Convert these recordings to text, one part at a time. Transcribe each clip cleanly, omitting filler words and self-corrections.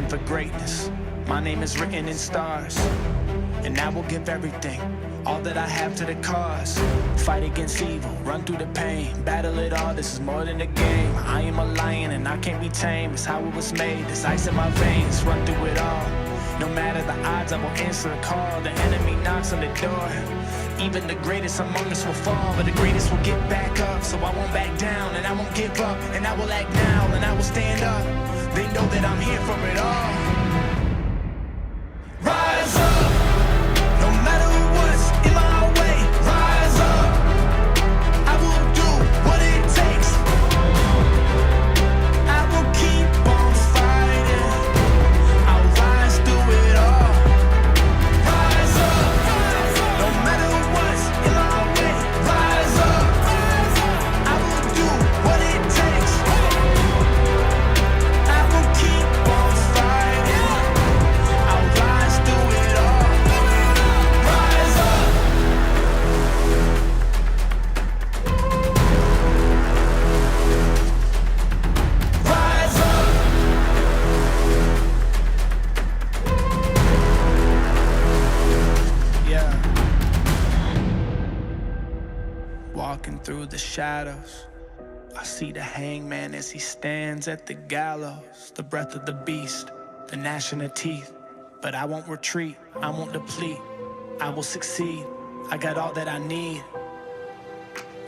destined for greatness. My name is written in stars, and I will give everything, all that I have to the cause. Fight against evil, run through the pain, battle it all, this is more than a game. I am a lion and I can't be tamed, it's how it was made, there's ice in my veins, run through it all. No matter the odds, I will answer a call. The enemy knocks on the door. Even the greatest among us will fall, but the greatest will get back up. So I won't back down, and I won't give up, and I will act now, and I will stand up. They know that I'm here for it all. Rise up, no matter what's in my way. Rise up, I will do what it takes. I will keep on fighting. I'll rise through it all. Rise up, no matter what's in my way. Rise up, I will do what it takes. I will keep on fighting. I'll rise through it all. Rise up. Rise up. Yeah. Walking through the shadows, I see the hangman as he stands at the gallows. The breath of the beast, the gnashing of teeth. But I won't retreat, I won't deplete. I will succeed, I got all that I need.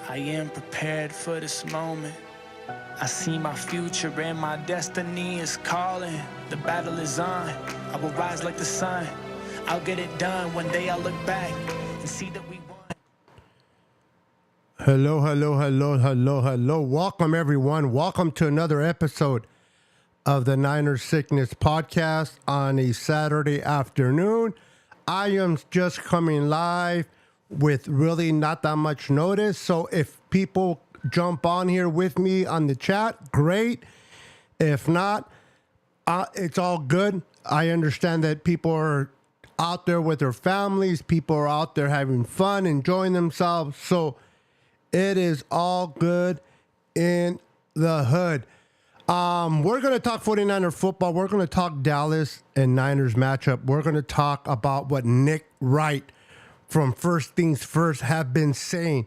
I am prepared for this moment. I see my future and my destiny is calling. The battle is on, I will rise like the sun. I'll get it done. One day I'll look back and see that we won. Hello, hello, hello, hello, hello. Welcome, everyone. Welcome to another episode of the Niners Sickness Podcast on a Saturday afternoon. I am just coming live with really not that much notice. So if people jump on here with me on the chat, great. If not, it's all good. I understand that people are out there with their families. People are out there having fun, enjoying themselves. So it is all good in the hood. We're going to talk 49er football. We're going to talk Dallas and Niners matchup. We're going to talk about what Nick Wright from First Things First have been saying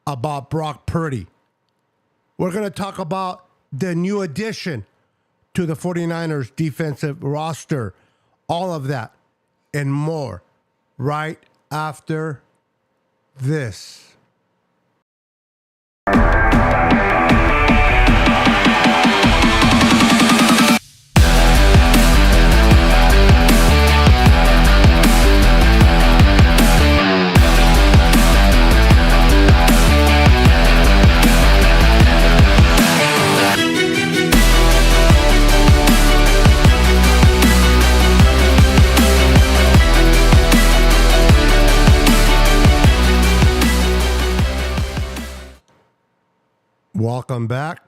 about Brock Purdy. We're going to talk about the new addition to the 49ers defensive roster. All of that and more right after this.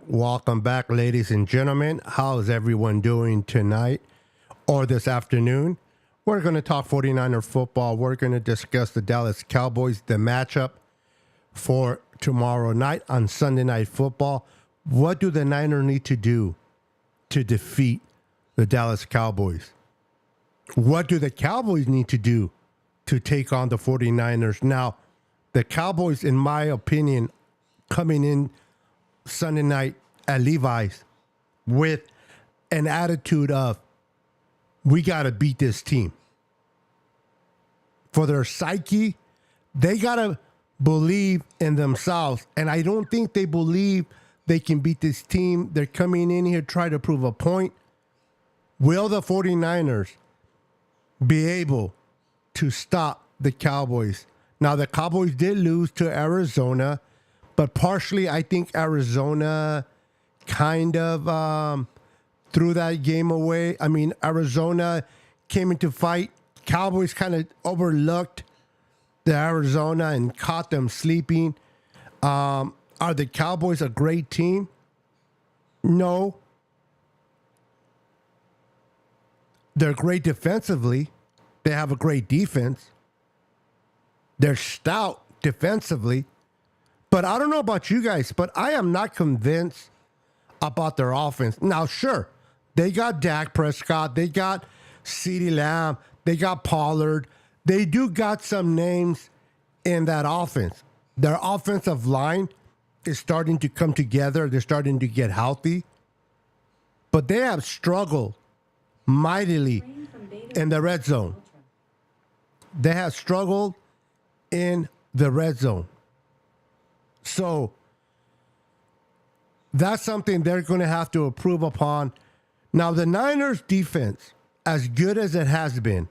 Welcome back, ladies and gentlemen. How's everyone doing tonight or this afternoon? We're going to talk 49er football. We're going to discuss the Dallas Cowboys, the matchup for tomorrow night on Sunday Night Football. What do the Niners need to do to defeat the Dallas Cowboys? What do the Cowboys need to do to take on the 49ers? Now, the Cowboys, in my opinion, coming in Sunday night at Levi's with an attitude of, we got to beat this team. For their psyche, they got to believe in themselves. And I don't think they believe they can beat this team. They're coming in here trying to prove a point. Will the 49ers be able to stop the Cowboys? Now, the Cowboys did lose to Arizona, but partially, I think Arizona kind of threw that game away. I mean, Arizona came into fight. Cowboys kind of overlooked the Arizona and caught them sleeping. Are the Cowboys a great team? No. They're great defensively. They have a great defense. They're stout defensively. But I don't know about you guys, but I am not convinced about their offense. Now, sure, They got Dak Prescott. They got CeeDee Lamb. They got Pollard. They do got some names in that offense. Their offensive line is starting to come together. They're starting to get healthy. But they have struggled mightily in the red zone. They have struggled in the red zone. So that's something they're going to have to improve upon. Now, the Niners defense, as good as it has been,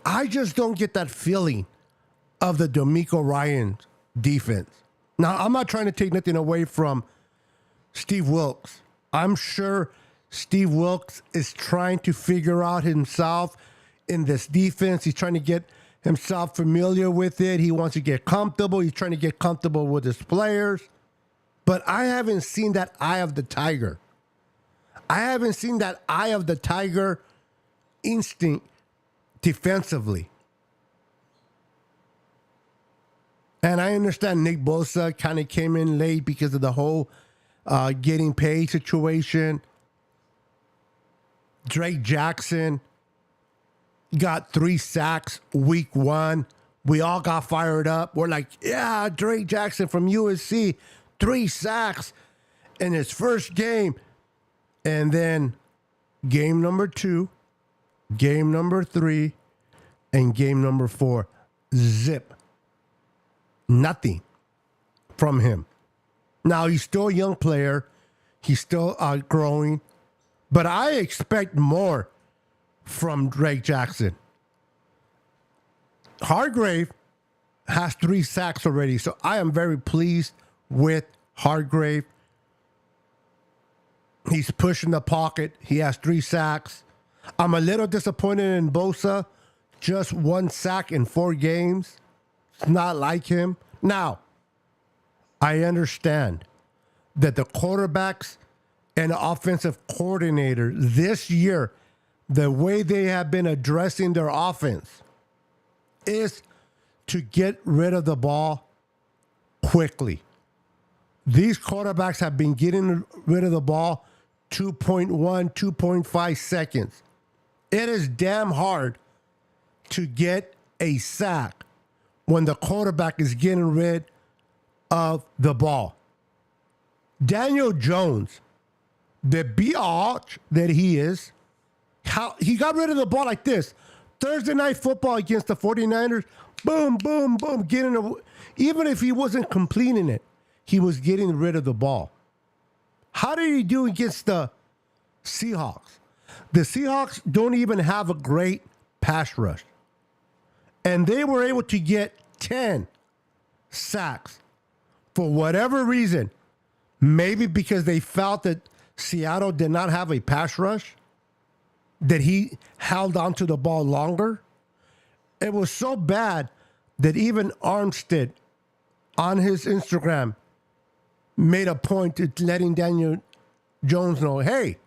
I just don't get that feeling of the D'Amico Ryans defense. Now, I'm not trying to take nothing away from Steve Wilks. I'm sure Steve Wilks is trying to figure out himself in this defense. He's trying to get himself familiar with it. He wants to get comfortable. He's trying to get comfortable with his players. But I haven't seen that eye of the tiger. I haven't seen that eye of the tiger instinct defensively. And I understand Nick Bosa kind of came in late because of the whole getting paid situation. Drake Jackson got 3 sacks week 1. We all got fired up. We're like, yeah, Drake Jackson from USC, 3 sacks in his first game. And then game number 2, game number 3, and game number 4, zip. Nothing from him. Now, he's still a young player. He's still growing. But I expect more from Drake Jackson. Hargrave has 3 sacks already, so I am very pleased with Hargrave. He's pushing the pocket. He has 3 sacks. I'm a little disappointed in Bosa. Just 1 sack in 4 games. It's not like him. Now, I understand that the quarterbacks and offensive coordinator this year, the way they have been addressing their offense is to get rid of the ball quickly. These quarterbacks have been getting rid of the ball 2.1, 2.5 seconds. It is damn hard to get a sack when the quarterback is getting rid of the ball. Daniel Jones, the biatch that he is, how he got rid of the ball like this. Thursday Night Football against the 49ers, boom, boom, boom, even if he wasn't completing it, he was getting rid of the ball. How did he do against the Seahawks? The Seahawks don't even have a great pass rush. And they were able to get 10 sacks for whatever reason. Maybe because they felt that Seattle did not have a pass rush, that he held onto the ball longer. It was so bad that even Armstead on his Instagram made a point to letting Daniel Jones know, hey,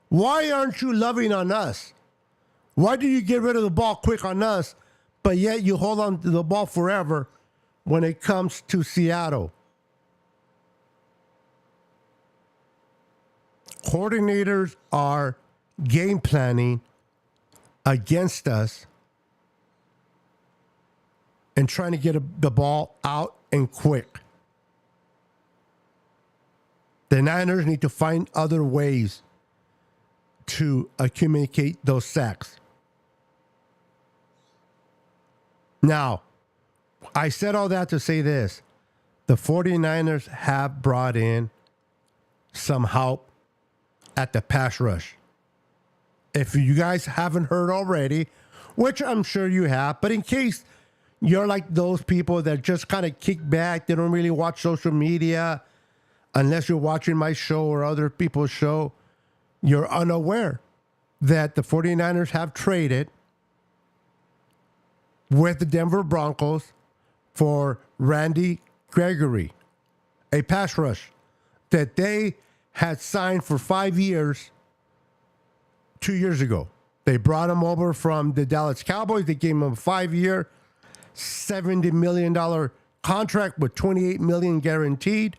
why aren't you loving on us? Why do you get rid of the ball quick on us, but yet you hold on to the ball forever when it comes to Seattle? Coordinators are game planning against us and trying to get the ball out and quick. The Niners need to find other ways to accumulate those sacks. Now, I said all that to say this. The 49ers have brought in some help at the pass rush. If you guys haven't heard already, which I'm sure you have, but in case you're like those people that just kind of kick back, they don't really watch social media, unless you're watching my show or other people's show, you're unaware that the 49ers have traded with the Denver Broncos for Randy Gregory, a pass rush that they had signed for 5 years 2 years ago. They brought him over from the Dallas Cowboys. They gave him a 5-year, $70 million contract with $28 million guaranteed.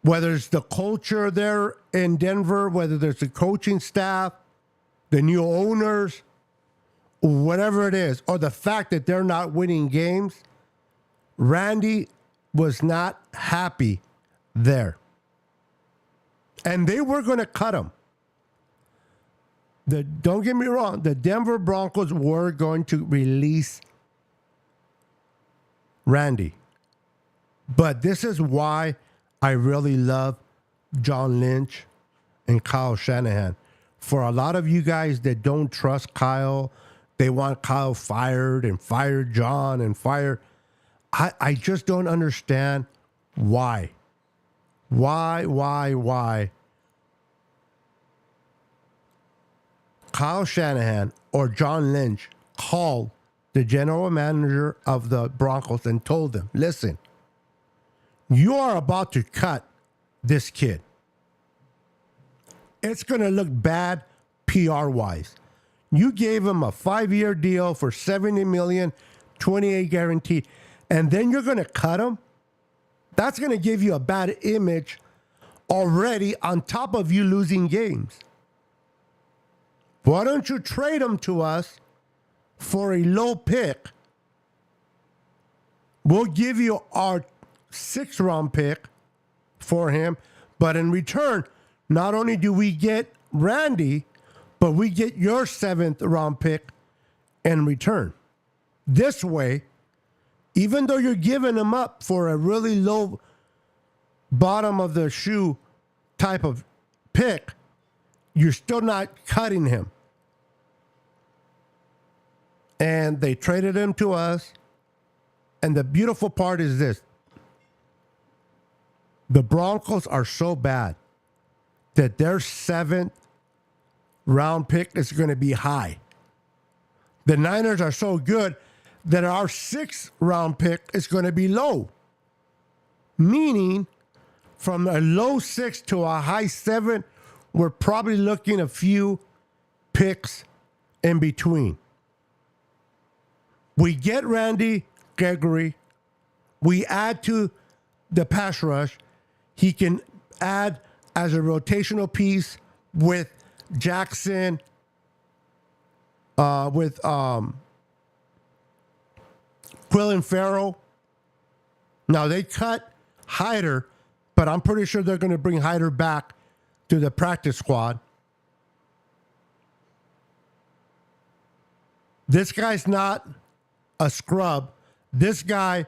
whether it's the culture there in Denver, whether there's the coaching staff, the new owners, whatever it is, or the fact that they're not winning games, Randy was not happy there. And they were going to cut him. Don't get me wrong, the Denver Broncos were going to release Randy. But this is why I really love John Lynch and Kyle Shanahan. For a lot of you guys that don't trust Kyle, they want Kyle fired and fire John and fire. I just don't understand why. Why Kyle Shanahan or John Lynch called the general manager of the Broncos and told them, listen, you are about to cut this kid. It's going to look bad PR-wise. You gave him a 5-year deal for $70 million, 28 guaranteed, and then you're going to cut him? That's going to give you a bad image already on top of you losing games. Why don't you trade him to us for a low pick? We'll give you our 6th-round pick for him, but in return, not only do we get Randy, but we get your 7th-round pick in return. This way, even though you're giving him up for a really low bottom of the shoe type of pick, you're still not cutting him. And they traded him to us. And the beautiful part is this. The Broncos are so bad that their 7th-round pick is going to be high. The Niners are so good that our 6th-round pick is going to be low. Meaning, from a low 6 to a high 7, we're probably looking a few picks in between. We get Randy Gregory. We add to the pass rush. He can add as a rotational piece with Jackson, with Quillen Farrell. Now, they cut Hyder, but I'm pretty sure they're going to bring Hyder back to the practice squad. This guy's not a scrub. This guy,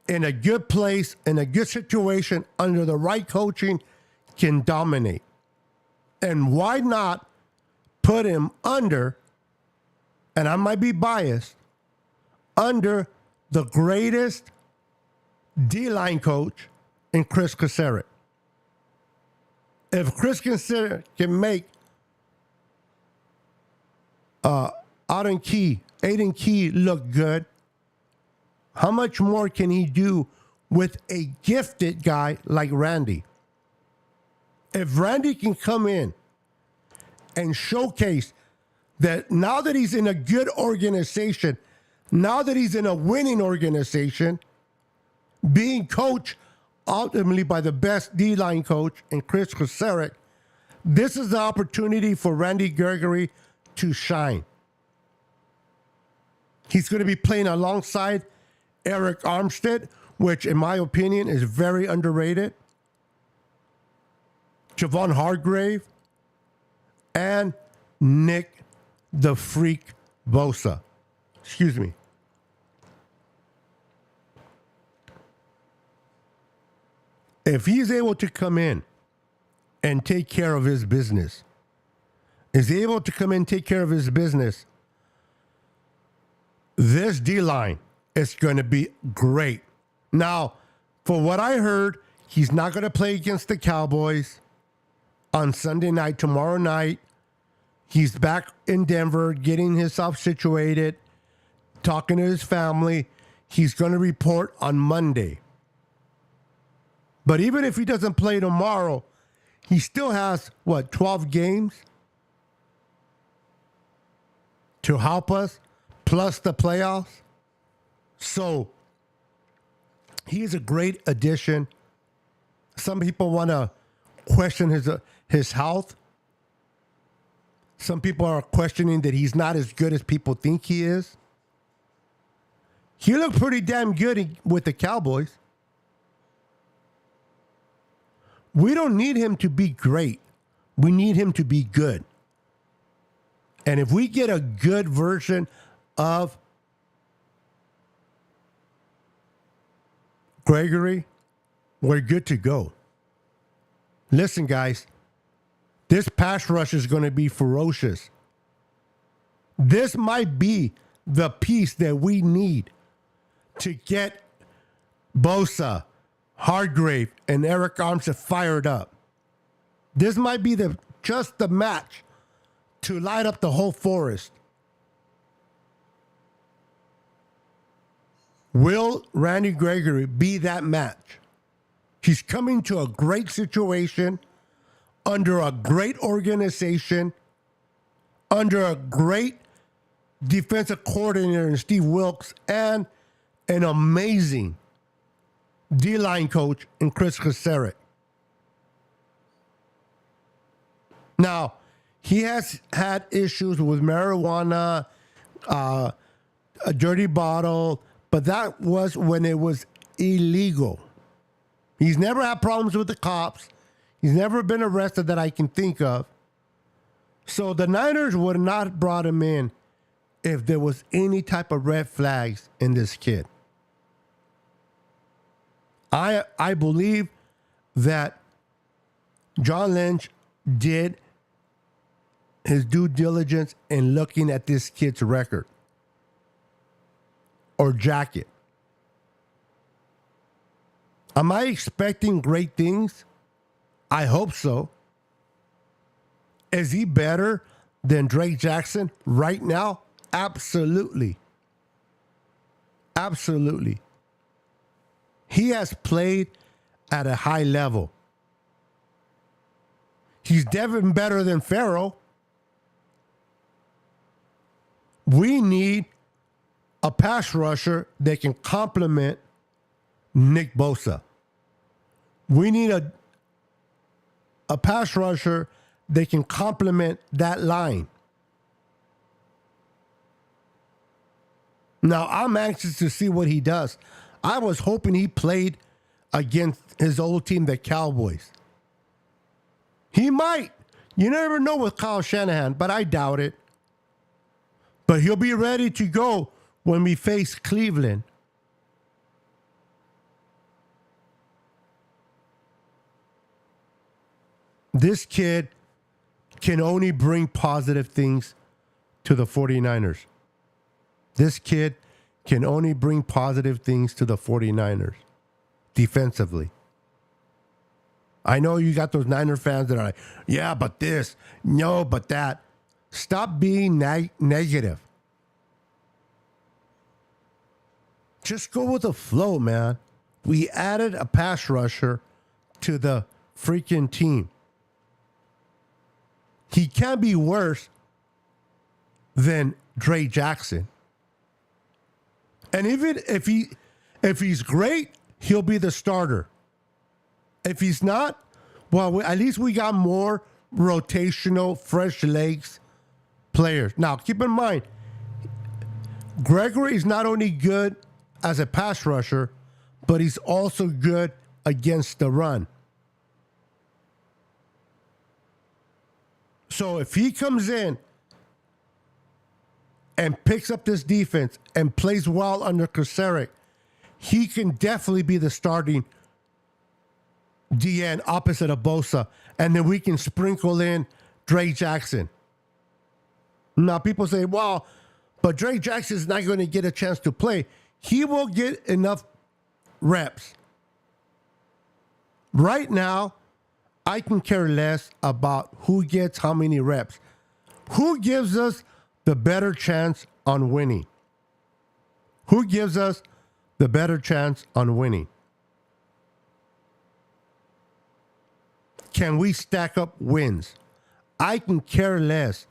in a good place, in a good situation, under the right coaching, can dominate. And why not put him under, and I might be biased, under the greatest D-line coach in Chris Casseret. If Chris Casseret can make Aiden Key look good, how much more can he do with a gifted guy like Randy? If Randy can come in and showcase that now that he's in a good organization, now that he's in a winning organization, being coached ultimately by the best D-line coach in Chris Casseret, this is the opportunity for Randy Gregory to shine. He's going to be playing alongside Eric Armstead, which in my opinion is very underrated, Javon Hargrave, and Nick the Freak Bosa. Excuse me. If he's able to come in and take care of his business, this D-line is going to be great. Now, for what I heard, he's not going to play against the Cowboys on Sunday night, tomorrow night. He's back in Denver, getting himself situated, talking to his family. He's going to report on Monday. But even if he doesn't play tomorrow, he still has, 12 games to help us, plus the playoffs. So he is a great addition Some people want to question his health. Some people are questioning that he's not as good as people think he is. He looked pretty damn good with the Cowboys. We don't need him to be great. We need him to be good. And if we get a good version of Gregory, we're good to go. Listen, guys, this pass rush is going to be ferocious. This might be the piece that we need to get Bosa, Hargrave, and Eric Armstead fired up. This might be just the match to light up the whole forest. Will Randy Gregory be that match? He's coming to a great situation, under a great organization, under a great defensive coordinator in Steve Wilks, and an amazing D-line coach in Chris Kaserik. Now, he has had issues with marijuana, a dirty bottle, but that was when it was illegal. He's never had problems with the cops. He's never been arrested that I can think of. So the Niners would not have brought him in if there was any type of red flags in this kid. I believe that John Lynch did his due diligence in looking at this kid's record or jacket. Am I expecting great things? I hope so. Is he better than Drake Jackson right now? Absolutely. Absolutely. He has played at a high level. He's definitely better than Farrell. We need a pass rusher that can complement Nick Bosa. We need a pass rusher that can complement that line. Now, I'm anxious to see what he does. I was hoping he played against his old team, the Cowboys. He might. You never know with Kyle Shanahan, but I doubt it. But he'll be ready to go when we face Cleveland. This kid can only bring positive things to the 49ers. This kid can only bring positive things to the 49ers defensively. I know you got those Niner fans that are like, yeah, but this, no, but that. Stop being negative. Just go with the flow, man. We added a pass rusher to the freaking team. He can't be worse than Drake Jackson. And even if he's great, he'll be the starter. If he's not, well, at least we got more rotational, fresh legs players. Now, keep in mind, Gregory is not only good as a pass rusher, but he's also good against the run. So if he comes in and picks up this defense and plays well under Kaserik, he can definitely be the starting DN opposite of Bosa. And then we can sprinkle in Drake Jackson. Now, people say, well, but Drake Jackson is not going to get a chance to play. He will get enough reps. Right now, I can care less about who gets how many reps. Who gives us the better chance on winning? Who gives us the better chance on winning? Can we stack up wins? I can care less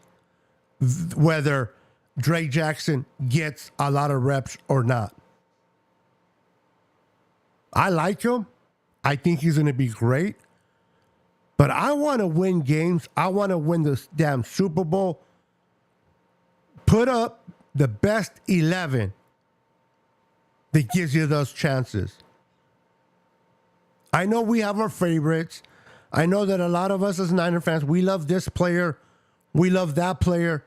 whether Drake Jackson gets a lot of reps or not. I like him. I think he's going to be great. But I want to win games. I want to win this damn Super Bowl. Put up the best 11 that gives you those chances. I know we have our favorites. I know that a lot of us as Niner fans, we love this player. We love that player.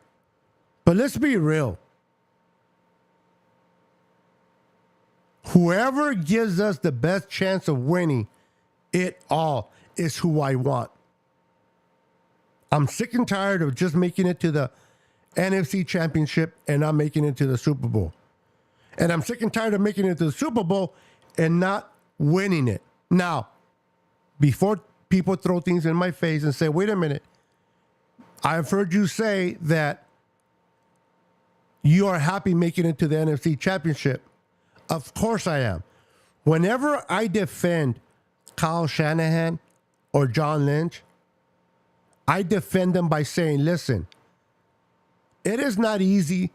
But let's be real. Whoever gives us the best chance of winning it all is who I want. I'm sick and tired of just making it to the NFC Championship and not making it to the Super Bowl. And I'm sick and tired of making it to the Super Bowl and not winning it. Now, before people throw things in my face and say, wait a minute, I've heard you say that you are happy making it to the NFC Championship. Of course I am. Whenever I defend Kyle Shanahan or John Lynch, I defend them by saying, listen, it is not easy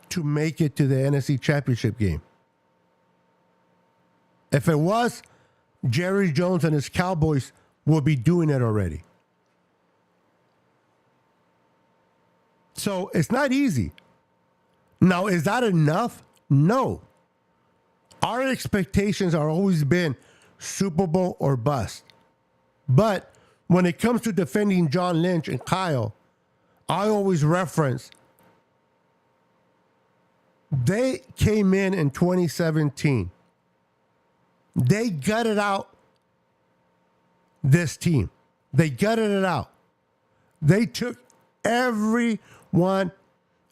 to make it to the NFC Championship game. If it was, Jerry Jones and his Cowboys will be doing it already. So it's not easy. Now, is that enough? No. Our expectations are always been Super Bowl or bust. But when it comes to defending John Lynch and Kyle, I always reference they came in 2017. They gutted out this team. They gutted it out. They took everyone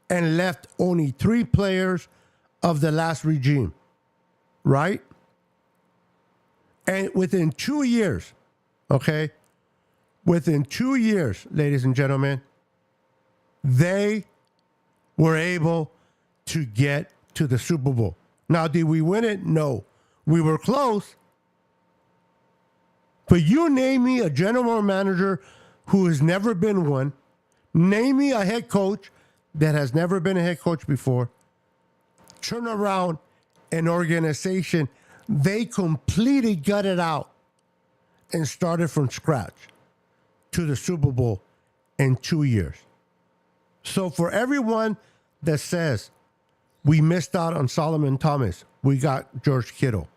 and left only 3 players of the last regime, right? And within 2 years, okay, within 2 years, ladies and gentlemen, they were able to get to the Super Bowl. Now, did we win it? No. We were close. But you name me a general manager who has never been one. Name me a head coach that has never been a head coach before. Turn around an organization they completely gutted out and started from scratch to the Super Bowl in 2 years. So for everyone that says we missed out on Solomon Thomas, we got George Kittle.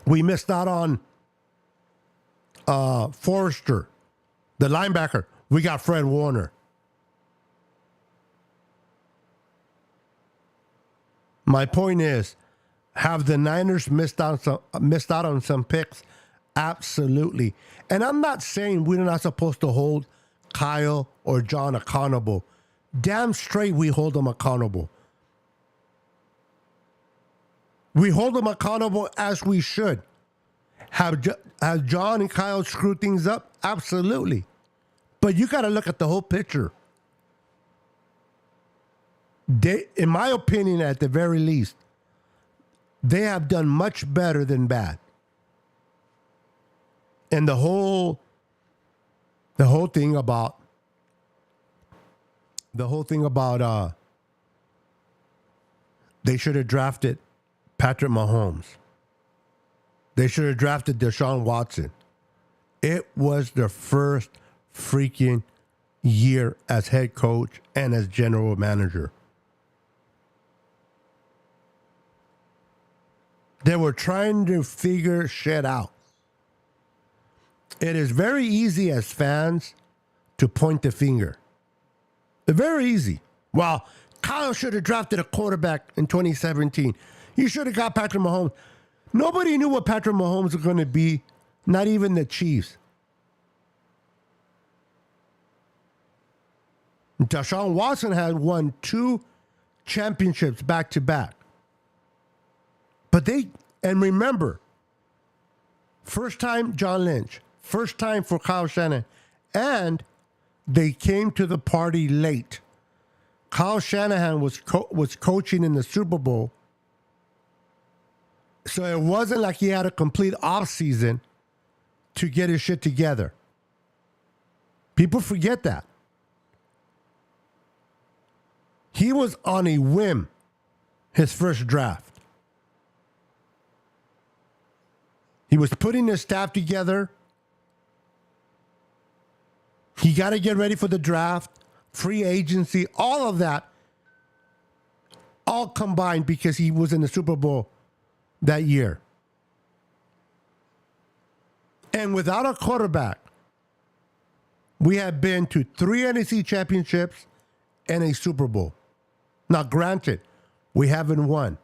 We missed out on Forrester, the linebacker. We got Fred Warner. My point is, have the Niners missed out on some picks? Absolutely. And I'm not saying we're not supposed to hold Kyle or John accountable. Damn straight we hold them accountable. We hold them accountable as we should. Have John and Kyle screwed things up? Absolutely. But you got to look at the whole picture. They, in my opinion, at the very least, they have done much better than bad. And the whole thing about they should have drafted Patrick Mahomes. They should have drafted Deshaun Watson. It was their first freaking year as head coach and as general manager. They were trying to figure shit out. It is very easy as fans to point the finger. Very easy. Well, Kyle should have drafted a quarterback in 2017. You should have got Patrick Mahomes. Nobody knew what Patrick Mahomes was going to be, not even the Chiefs. Deshaun Watson had won 2 championships back to back. But and remember, first time John Lynch, first time for Kyle Shanahan, and they came to the party late. Kyle Shanahan was coaching in the Super Bowl, so it wasn't like he had a complete offseason to get his shit together. People forget that. He was on a whim, his first draft. He was putting his staff together. He got to get ready for the draft, free agency, all of that, all combined because he was in the Super Bowl that year. And without a quarterback, we have been to 3 NFC championships and a Super Bowl. Now, granted, we haven't won.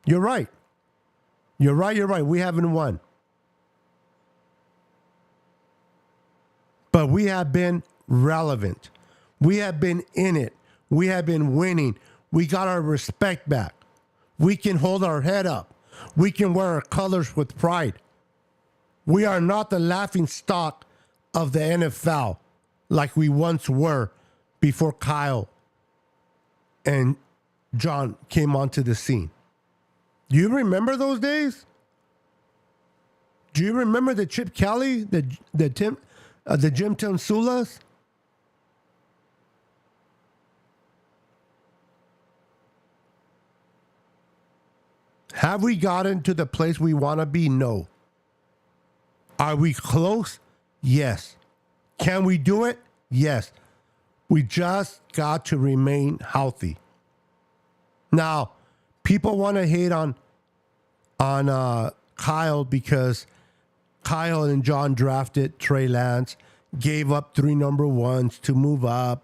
You're right. You're right. We haven't won. But we have been relevant. We have been in it. We have been winning. We got our respect back. We can hold our head up. We can wear our colors with pride. We are not the laughing stock of the NFL like we once were before Kyle and John came onto the scene. Do you remember those days? Do you remember the Chip Kelly, the Jim Tunsulas? Have we gotten to the place we want to be? No. Are we close? Yes. Can we do it? Yes. We just got to remain healthy. Now, people want to hate on Kyle because Kyle and John drafted Trey Lance, gave up 3 number ones to move up,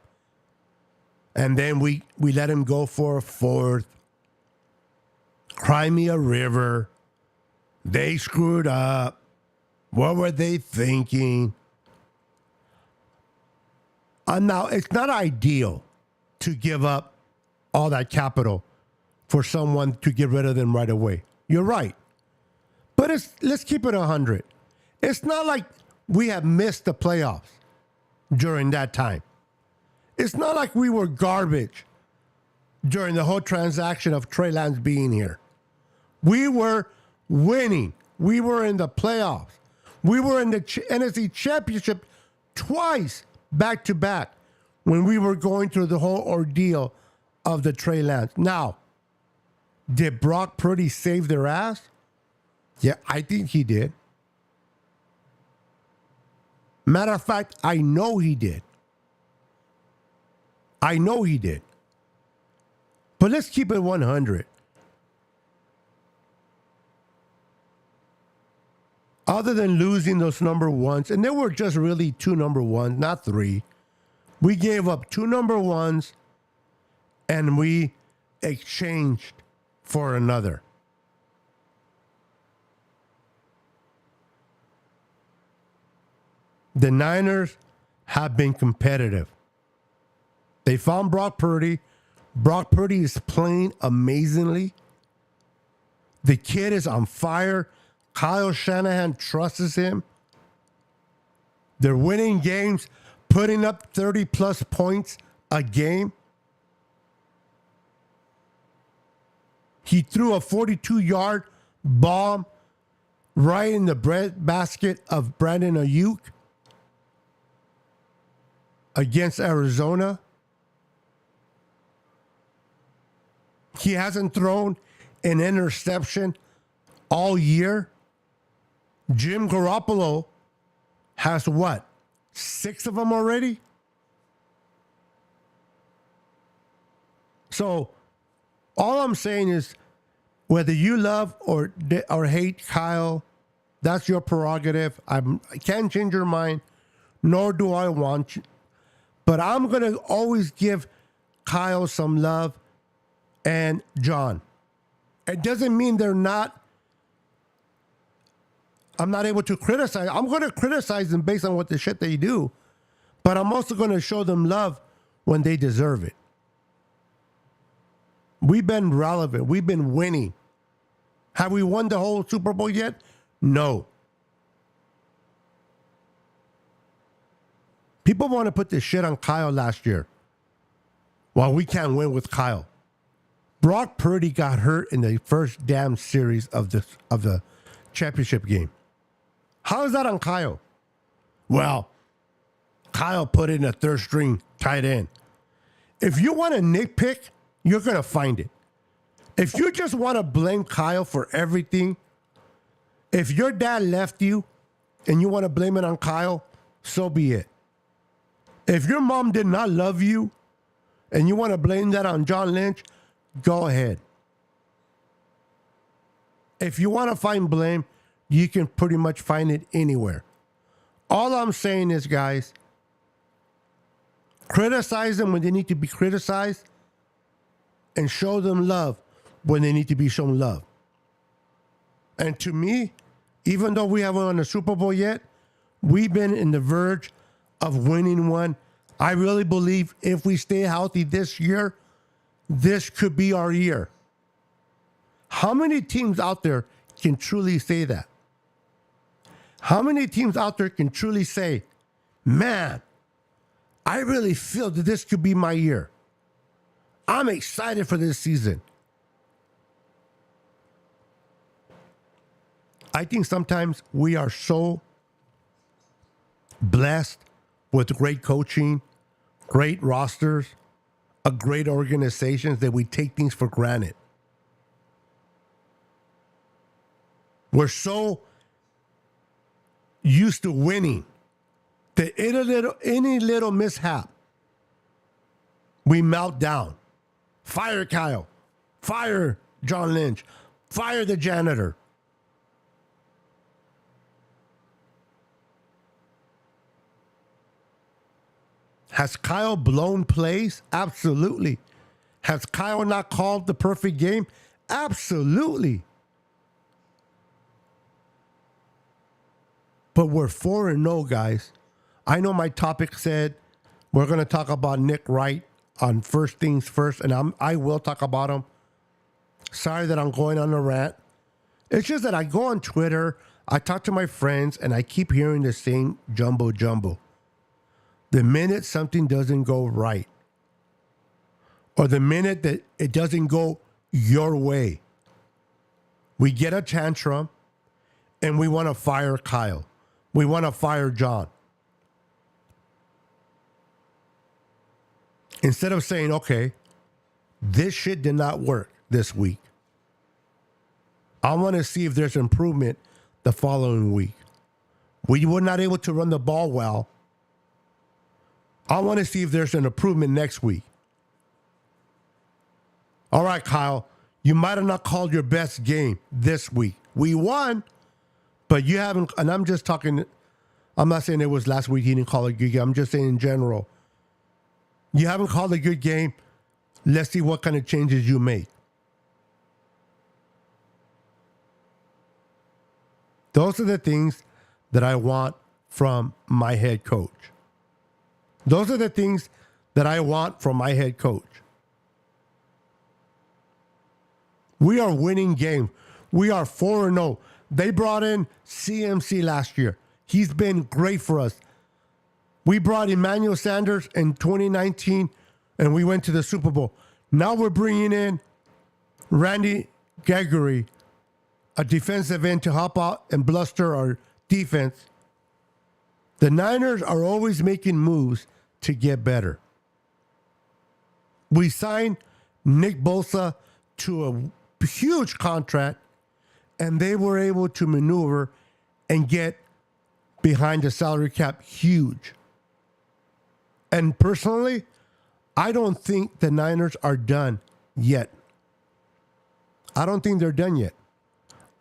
and then we let him go for a 4th. Cry me a river. They screwed up. What were they thinking? Now, it's not ideal to give up all that capital for someone to get rid of them right away. You're right. But let's keep it 100. It's not like we have missed the playoffs during that time. It's not like we were garbage during the whole transaction of Trey Lance being here. We were winning. We were in the playoffs. We were in the NFC Championship twice back to back when we were going through the whole ordeal of the Trey Lance. Now, did Brock Purdy save their ass? Yeah, I think he did. Matter of fact, I know he did. I know he did. But let's keep it 100. Other than losing those number ones, and there were just really 2 number ones, not 3. We gave up 2 number ones and we exchanged for another. The Niners have been competitive. They found Brock Purdy. Brock Purdy is playing amazingly. The kid is on fire. Kyle Shanahan trusts him. They're winning games, putting up 30-plus points a game. He threw a 42-yard bomb right in the breadbasket of Brandon Ayuk against Arizona. He hasn't thrown an interception all year. Jim Garoppolo has what? 6 of them already? So all I'm saying is whether you love or hate Kyle, that's your prerogative. I can't change your mind, nor do I want you. But I'm going to always give Kyle some love and John. It doesn't mean I'm not able to criticize. I'm going to criticize them based on what the shit they do. But I'm also going to show them love when they deserve it. We've been relevant. We've been winning. Have we won the whole Super Bowl yet? No. People want to put this shit on Kyle last year. Well, we can't win with Kyle. Brock Purdy got hurt in the first damn series of the championship game. How is that on Kyle? Well, Kyle put in a 3rd string tight end. If you want to nitpick, you're going to find it. If you just want to blame Kyle for everything, If your dad left you and you want to blame it on Kyle, so be it. If your mom did not love you and you want to blame that on John Lynch, go ahead. If you want to find blame, you can pretty much find it anywhere. All I'm saying is, guys, criticize them when they need to be criticized and show them love when they need to be shown love. And to me, even though we haven't won a Super Bowl yet, we've been in the verge of winning one. I really believe if we stay healthy this year, this could be our year. How many teams out there can truly say that? How many teams out there can truly say, man, I really feel that this could be my year. I'm excited for this season. I think sometimes we are so blessed with great coaching, great rosters, a great organizations that we take things for granted. We're so used to winning that any little mishap, we melt down. Fire Kyle. Fire John Lynch. Fire the janitor. Has Kyle blown plays? Absolutely. Has Kyle not called the perfect game? Absolutely. But we're 4-0, guys. I know my topic said we're going to talk about Nick Wright on First Things First, and I will talk about him. Sorry that I'm going on a rant. It's just that I go on Twitter, I talk to my friends, and I keep hearing the same jumbo. The minute something doesn't go right, or the minute that it doesn't go your way, we get a tantrum and we want to fire Kyle. We want to fire John. Instead of saying, okay, this shit did not work this week. I want to see if there's improvement the following week. We were not able to run the ball well. I want to see if there's an improvement next week. All right, Kyle, you might have not called your best game this week. We won, but you haven't, and I'm just talking, I'm not saying it was last week he didn't call a good game. I'm just saying in general. You haven't called a good game. Let's see what kind of changes you make. Those are the things that I want from my head coach. Those are the things that I want from my head coach. We are winning games. We are 4-0. They brought in CMC last year. He's been great for us. We brought Emmanuel Sanders in 2019, and we went to the Super Bowl. Now we're bringing in Randy Gregory, a defensive end, to help out and bluster our defense. The Niners are always making moves to get better. We signed Nick Bosa to a huge contract, and they were able to maneuver and get behind the salary cap huge. And personally, I don't think the Niners are done yet. I don't think they're done yet.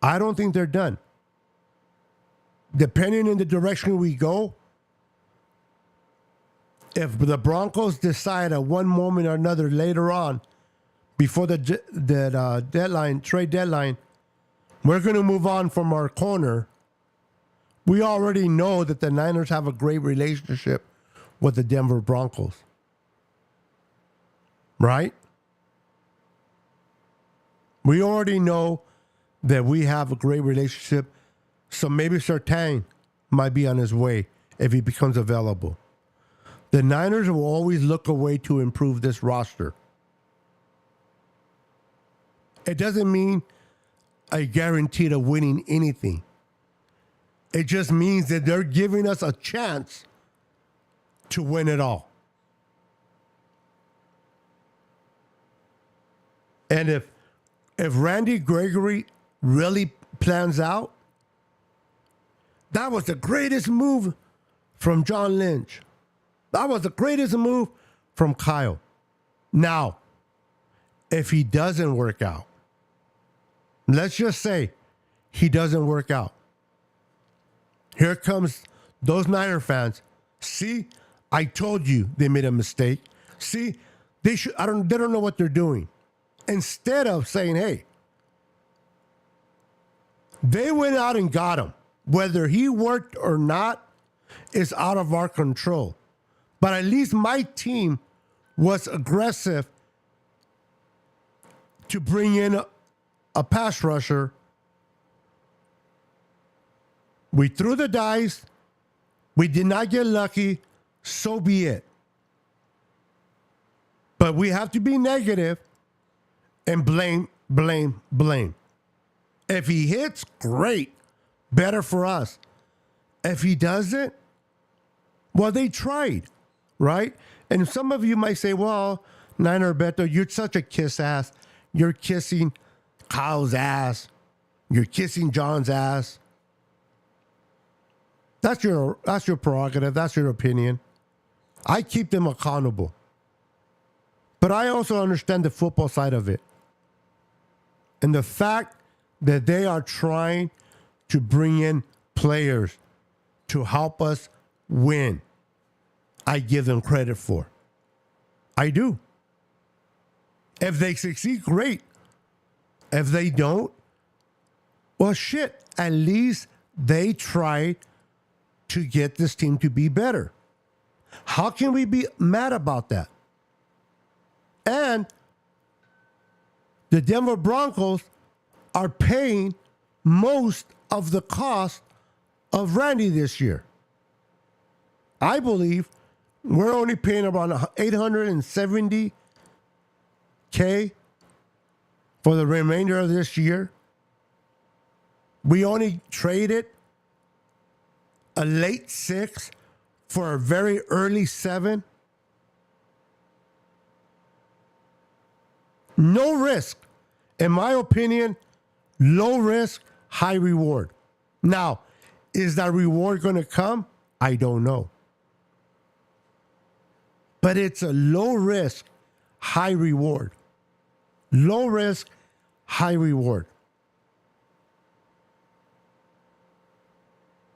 I don't think they're done. Depending on the direction we go, if the Broncos decide at one moment or another later on, before the trade deadline, we're going to move on from our corner. We already know that the Niners have a great relationship with the Denver Broncos. Right? We already know that we have a great relationship. So maybe Surtain might be on his way if he becomes available. The Niners will always look a way to improve this roster. It doesn't mean a guarantee of winning anything. It just means that they're giving us a chance to win it all. And if Randy Gregory really plans out That was the greatest move from John Lynch. That was the greatest move from Kyle. Now, if he doesn't work out, let's just say he doesn't work out. Here comes those Niner fans. See, I told you they made a mistake. See, they don't know what they're doing. Instead of saying, hey, they went out and got him. Whether he worked or not is out of our control. But at least my team was aggressive to bring in a pass rusher. We threw the dice. We did not get lucky. So be it. But we have to be negative and blame. If he hits, great. Better for us. If he doesn't, well, they tried, right? And some of you might say, well, Niner Beto, you're such a kiss ass. You're kissing Kyle's ass. You're kissing John's ass. That's your prerogative. That's your opinion. I keep them accountable. But I also understand the football side of it. And the fact that they are trying to bring in players to help us win, I give them credit for. I do. If they succeed, great. If they don't, well, shit. At least they tried to get this team to be better. How can we be mad about that? And the Denver Broncos are paying most of the cost of Randy this year. I believe we're only paying about $870K for the remainder of this year. We only traded a late 6 for a very early 7. No risk. In my opinion, low risk, high reward. Now, is that reward going to come? I don't know. But it's a low risk, high reward. Low risk, high reward.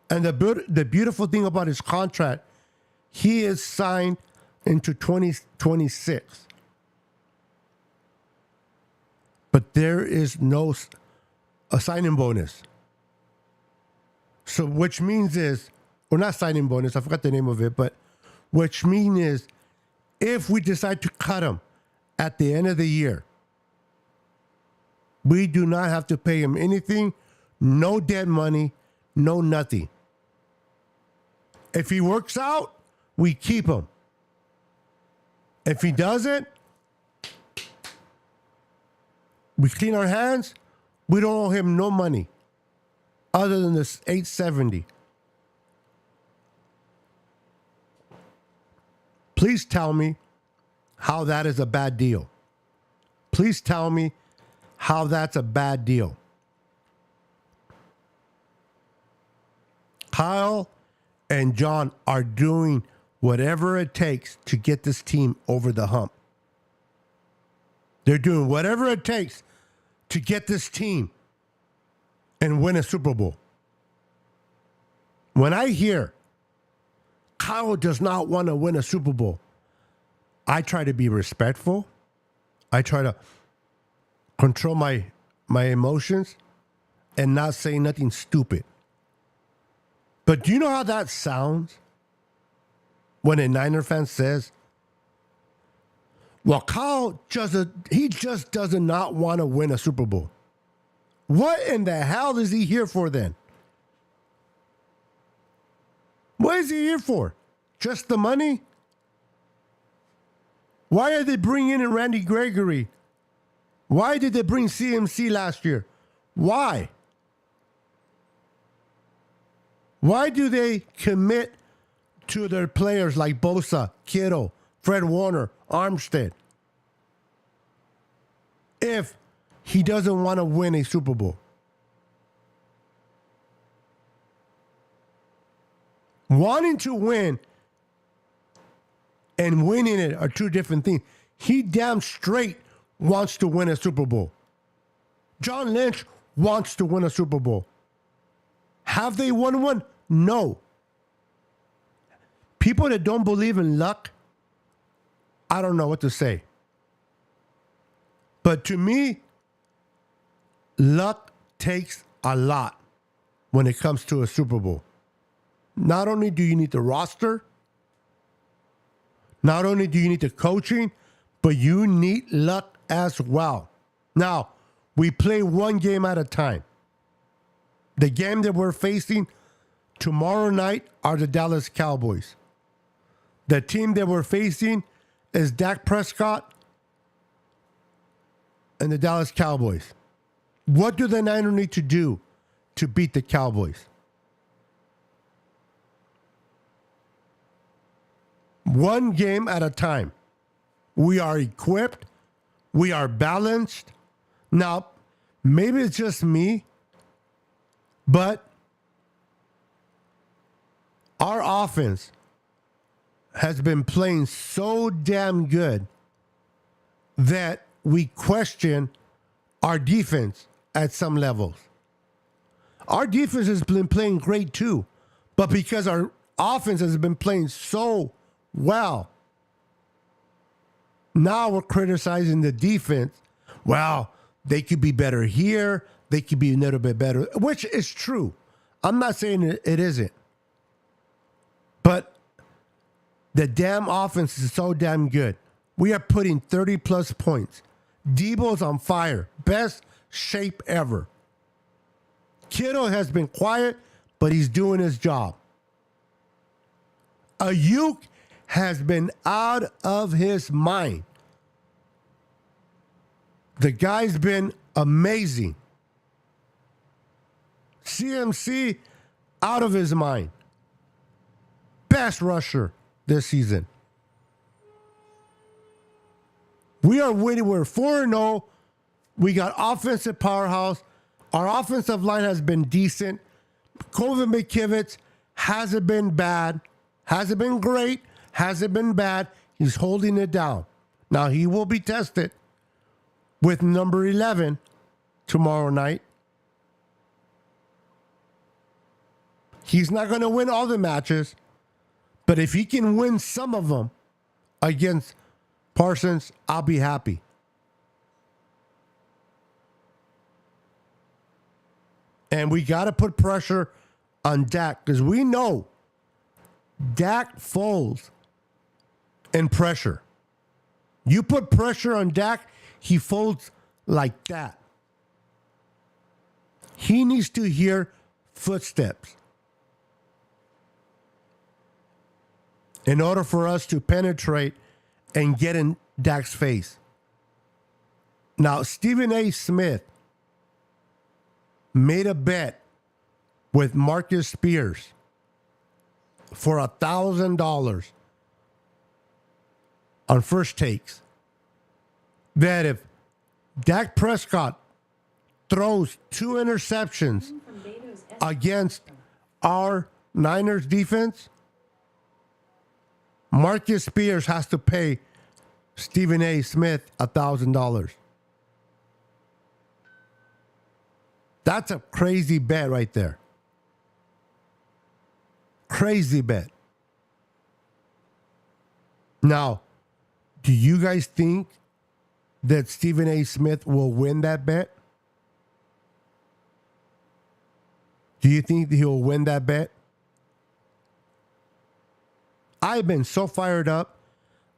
And the beautiful thing about his contract, he is signed into 2026. But there is no a signing bonus. So which means is, or not signing bonus, I forgot the name of it, but which means is if we decide to cut him at the end of the year, we do not have to pay him anything, no dead money, no nothing. If he works out, we keep him. If he doesn't, we clean our hands. We don't owe him no money other than this $870. Please tell me how that is a bad deal. Please tell me how that's a bad deal. Kyle and John are doing whatever it takes to get this team over the hump. They're doing whatever it takes to get this team and win a Super Bowl. When I hear Kyle does not want to win a Super Bowl, I try to be respectful. I try to control my emotions and not say nothing stupid. But do you know how that sounds when a Niner fan says, well, Kyle just does not want to win a Super Bowl? What in the hell is he here for then? What is he here for? Just the money? Why are they bringing in Randy Gregory? Why did they bring CMC last year? Why? Why do they commit to their players like Bosa, Kittle, Fred Warner, Armstead, if he doesn't want to win a Super Bowl? Wanting to win and winning it are two different things. He damn straight wants to win a Super Bowl. John Lynch wants to win a Super Bowl. Have they won one? No. People that don't believe in luck, I don't know what to say. But to me, luck takes a lot when it comes to a Super Bowl. Not only do you need the roster, not only do you need the coaching, but you need luck as well. Now, we play one game at a time. The game that we're facing tomorrow night are the Dallas Cowboys. The team that we're facing is Dak Prescott and the Dallas Cowboys. What do the Niners need to do to beat the Cowboys? One game at a time. We are equipped. We are balanced. Now, maybe it's just me, but our offense has been playing so damn good that we question our defense at some levels. Our defense has been playing great too, but because our offense has been playing so well, now we're criticizing the defense. Well, they could be better here. They could be a little bit better, which is true. I'm not saying it isn't. But the damn offense is so damn good. We are putting 30 plus points. Debo's on fire. Best shape ever. Kittle has been quiet, but he's doing his job. Ayuk has been out of his mind. The guy's been amazing. CMC out of his mind. Best rusher this season. We are winning. We're 4-0. We got offensive powerhouse. Our offensive line has been decent. Colvin McKivitz hasn't been bad. Hasn't been great. Hasn't been bad. He's holding it down. Now he will be tested with number 11 tomorrow night. He's not going to win all the matches, but if he can win some of them against Parsons, I'll be happy. And we got to put pressure on Dak because we know Dak folds in pressure. You put pressure on Dak, he folds like that. He needs to hear footsteps in order for us to penetrate and get in Dak's face. Now, Stephen A. Smith made a bet with Marcus Spears for $1,000 on First Takes that if Dak Prescott throws 2 interceptions against our Niners defense, Marcus Spears has to pay Stephen A. Smith $1,000. That's a crazy bet right there. Crazy bet. Now, do you guys think that Stephen A. Smith will win that bet? Do you think he'll win that bet? I've been so fired up.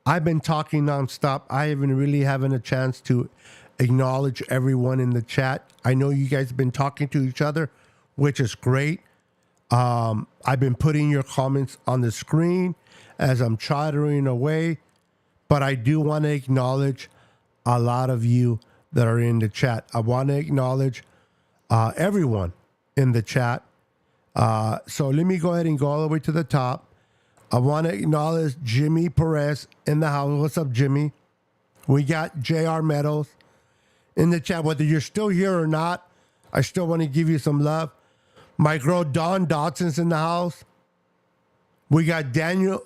I've been talking nonstop. I haven't really having a chance to acknowledge everyone in the chat. I know you guys have been talking to each other, which is great. I've been putting your comments on the screen as I'm chattering away, but I do want to acknowledge a lot of you that are in the chat. I want to acknowledge everyone in the chat. So let me go ahead and go all the way to the top. I want to acknowledge Jimmy Perez in the house. What's up, Jimmy? We got JR Meadows in the chat. Whether you're still here or not, I still want to give you some love. My girl Dawn Dotson's in the house. We got Daniel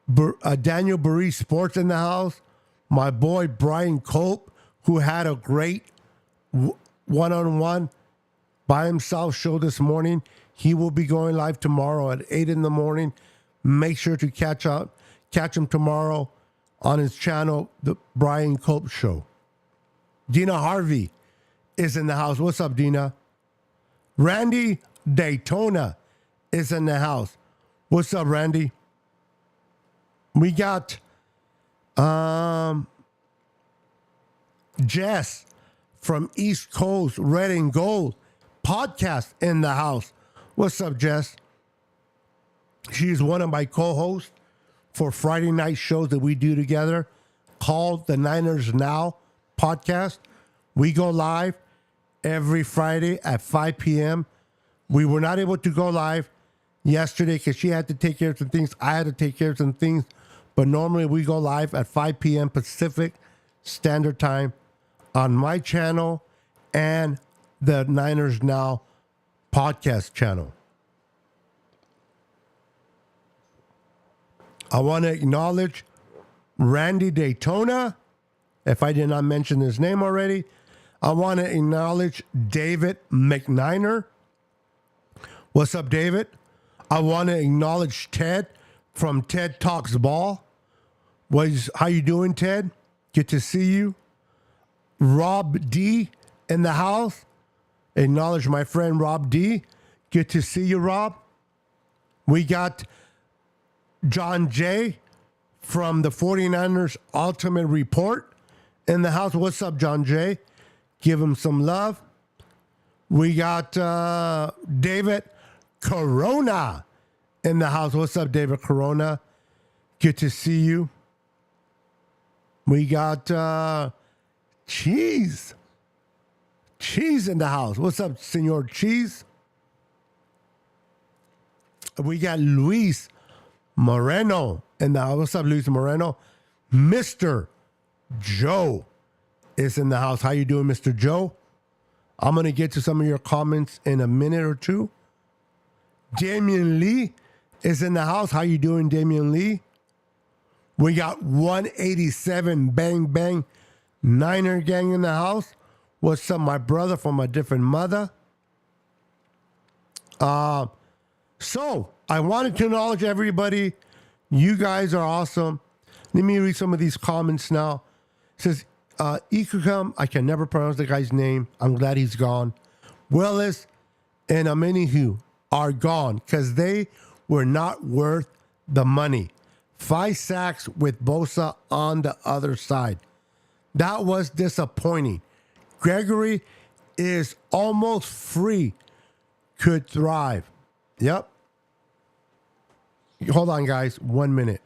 Burry Sports in the house. My boy Brian Cope, who had a great one-on-one by himself show this morning. He will be going live tomorrow at 8 in the morning. Make sure to catch him tomorrow on his channel, The Brian Cope Show. Dina Harvey is in the house. What's up, Dina? Randy Daytona is in the house. What's up, Randy? We got Jess from East Coast Red and Gold podcast in the house. What's up, Jess? She's one of my co-hosts for Friday night shows that we do together called the Niners Now podcast. We go live every Friday at 5 p.m. We were not able to go live yesterday because she had to take care of some things. I had to take care of some things. But normally we go live at 5 p.m. Pacific Standard Time on my channel and the Niners Now podcast channel. I want to acknowledge Randy Daytona. If I did not mention his name already, I want to acknowledge David McNiner. What's up, David? I want to acknowledge Ted from Ted Talks Ball. How you doing, Ted? Good to see you. Rob D in the house. Acknowledge my friend Rob D. Good to see you, Rob. We got John J from the 49ers Ultimate Report in the house. What's up, John J? Give him some love. We got David Corona in the house. What's up, David Corona? Good to see you. We got Cheese in the house. What's up, Senor Cheese? We got Luis Moreno in the house. What's up, Luis Moreno? Mr. Joe is in the house. How you doing, Mr. Joe? I'm going to get to some of your comments in a minute or two. Damian Lee is in the house. How you doing, Damian Lee? We got 187 Bang Bang Niner Gang in the house. What's up, my brother from a different mother? So I wanted to acknowledge everybody. You guys are awesome. Let me read some of these comments now. It says, Ikukam, I can never pronounce the guy's name. I'm glad he's gone. Willis and Aminihu are gone because they were not worth the money. 5 sacks with Bosa on the other side. That was disappointing. Gregory is almost free. Could thrive. Yep. Hold on, guys. 1 minute.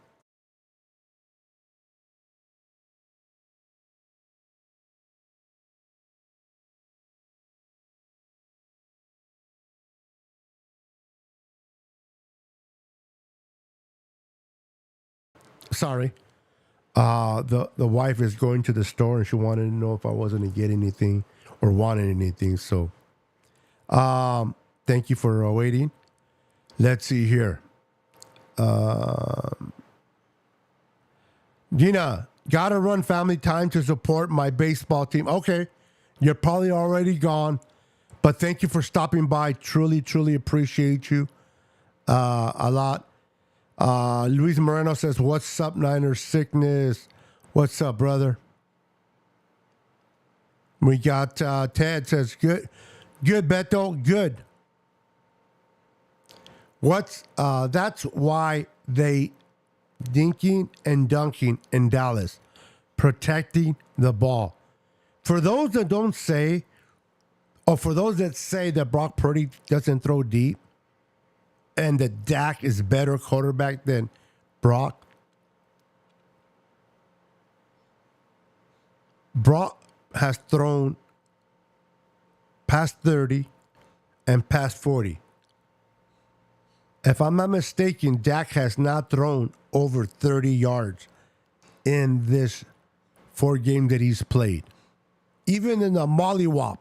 Sorry. The wife is going to the store and she wanted to know if I wasn't going to get anything or wanted anything. So, thank you for waiting. Let's see here. Gina, gotta run family time to support my baseball team. Okay. You're probably already gone, but thank you for stopping by. Truly, truly appreciate you a lot. Luis Moreno says, what's up, Niners sickness? What's up, brother? We got Ted says, good, Beto, good. That's why they dinking and dunking in Dallas, protecting the ball. For those that don't say, or for those that say that Brock Purdy doesn't throw deep, and that Dak is better quarterback than Brock. Brock has thrown past 30 and past 40. If I'm not mistaken, Dak has not thrown over 30 yards in this 4 games that he's played. Even in the mollywop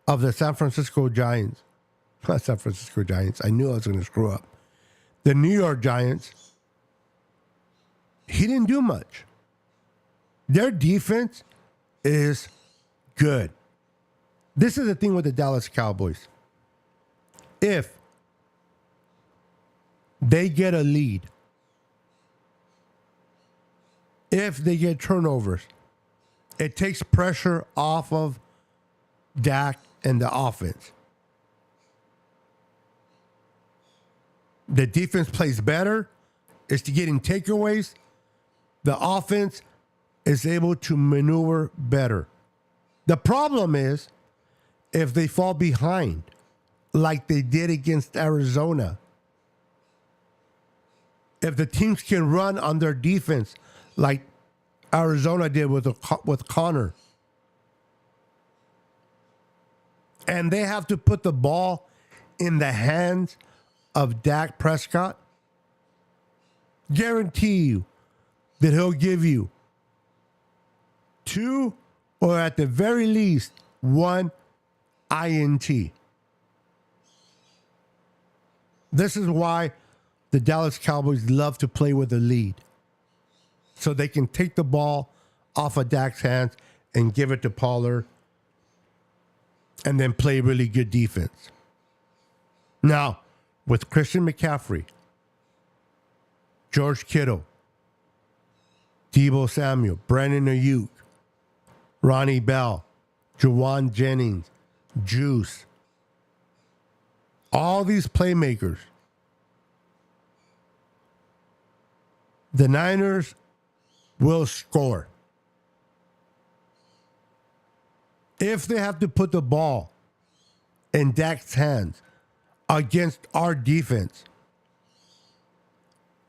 of the San Francisco Giants. Not San Francisco Giants. I knew I was going to screw up. the New York Giants, he didn't do much. Their defense is good. This is the thing with the Dallas Cowboys. If they get a lead, if they get turnovers, it takes pressure off of Dak and the offense. The defense plays better. It's getting takeaways. The offense is able to maneuver better. The problem is if they fall behind like they did against Arizona, if the teams can run on their defense like Arizona did with Connor, and they have to put the ball in the hands of Dak Prescott, guarantee you that he'll give you 2 or at the very least 1 INT. This is why the Dallas Cowboys love to play with a lead, so they can take the ball off of Dak's hands and give it to Pollard and then play really good defense. Now, with Christian McCaffrey, George Kittle, Deebo Samuel, Brandon Ayuk, Ronnie Bell, Juwan Jennings, Juice, all these playmakers, the Niners will score. If they have to put the ball in Dak's hands against our defense,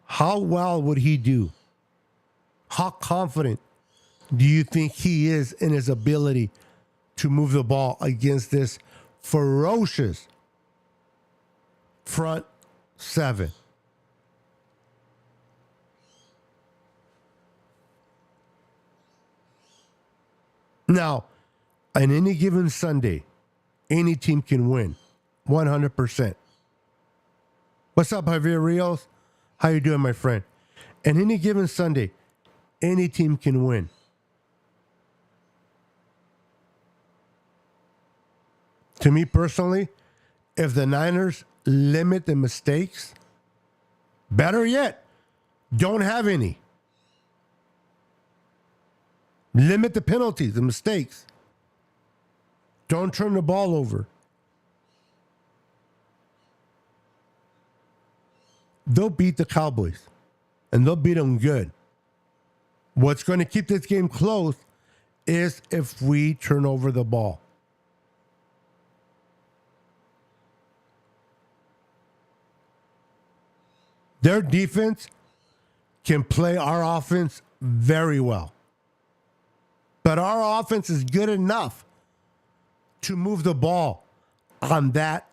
how well would he do? How confident do you think he is in his ability to move the ball against this ferocious front seven? Now, on any given Sunday, any team can win 100%. What's up, Javier Rios? How you doing, my friend? And any given Sunday, any team can win. To me personally, if the Niners limit the mistakes, better yet, don't have any. Limit the penalties, the mistakes. Don't turn the ball over. They'll beat the Cowboys, and they'll beat them good. What's going to keep this game close is if we turn over the ball. Their defense can play our offense very well. But our offense is good enough to move the ball on that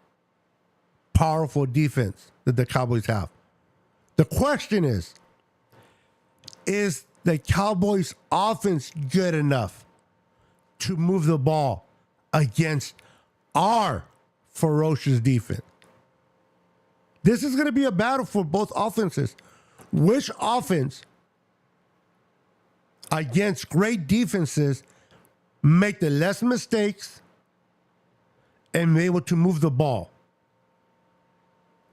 powerful defense that the Cowboys have. The question is the Cowboys' offense good enough to move the ball against our ferocious defense? This is going to be a battle for both offenses. Which offense against great defenses make the less mistakes and be able to move the ball?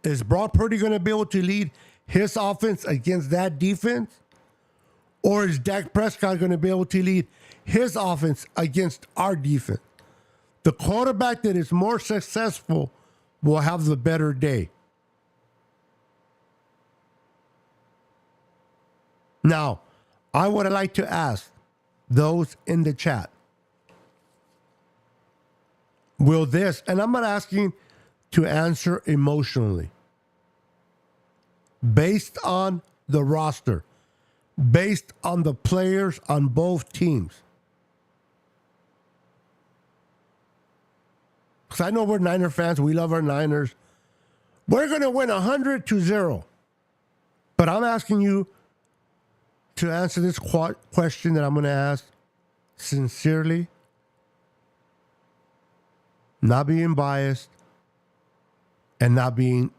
Is Brock Purdy going to be able to lead his offense against that defense? Or is Dak Prescott going to be able to lead his offense against our defense? The quarterback that is more successful will have the better day. Now, I would like to ask those in the chat, will this, and I'm not asking to answer emotionally, based on the roster, based on the players on both teams. Because I know we're Niner fans, we love our Niners. We're going to win 100-0. But I'm asking you to answer this question that I'm going to ask sincerely, not being biased, and not being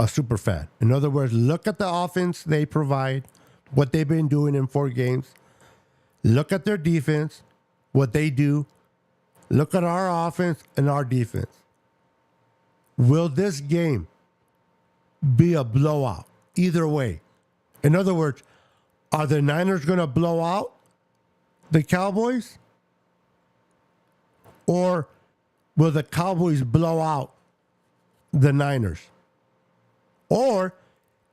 a super fan. In other words, look at the offense they provide, what they've been doing in 4 games. Look at their defense, what they do. Look at our offense and our defense. Will this game be a blowout? Either way. In other words, are the Niners going to blow out the Cowboys? Or will the Cowboys blow out the Niners? Or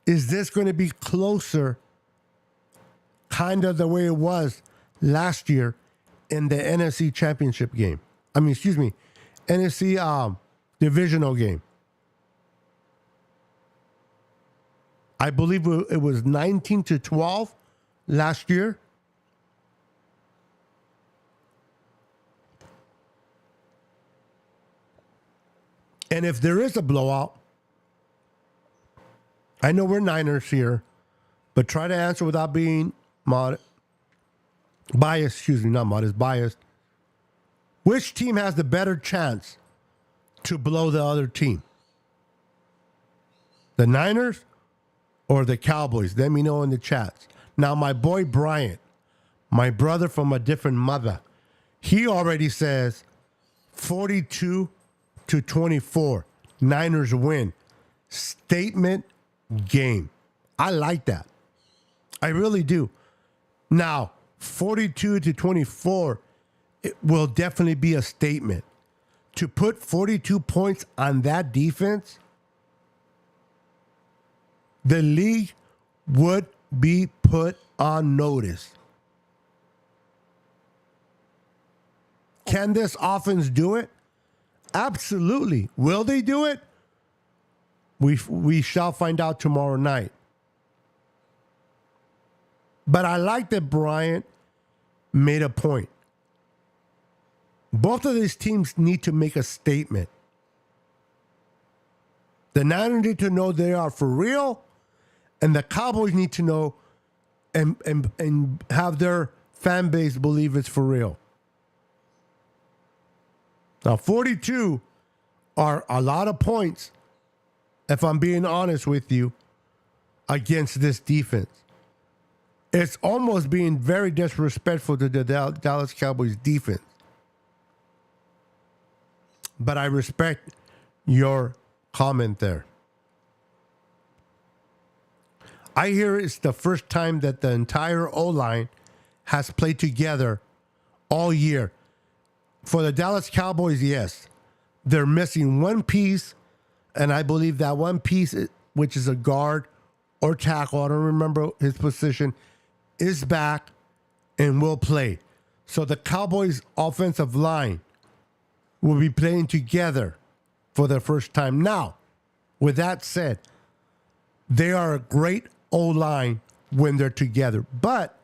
is this going to be closer, kind of the way it was last year in the NFC Championship game? NFC divisional game. I believe it was 19-12 last year. And if there is a blowout, I know we're Niners here, but try to answer without being biased. Which team has the better chance to blow the other team? The Niners or the Cowboys? Let me know in the chats. Now, my boy Bryant, my brother from a different mother, he already says 42-24. Niners win. Statement game. I like that. I really do. Now, 42-24, it will definitely be a statement. To put 42 points on that defense, the league would be put on notice. Can this offense do it? Absolutely. Will they do it? We shall find out tomorrow night. But I like that Bryant made a point. Both of these teams need to make a statement. The Niners need to know they are for real, and the Cowboys need to know and have their fan base believe it's for real. Now, 42 are a lot of points, if I'm being honest with you, against this defense. It's almost being very disrespectful to the Dallas Cowboys defense. But I respect your comment there. I hear it's the first time that the entire O-line has played together all year. For the Dallas Cowboys, yes. They're missing one piece, and I believe that one piece, which is a guard or tackle, I don't remember his position, is back and will play. So the Cowboys' offensive line will be playing together for the first time. Now, with that said, they are a great O-line when they're together, but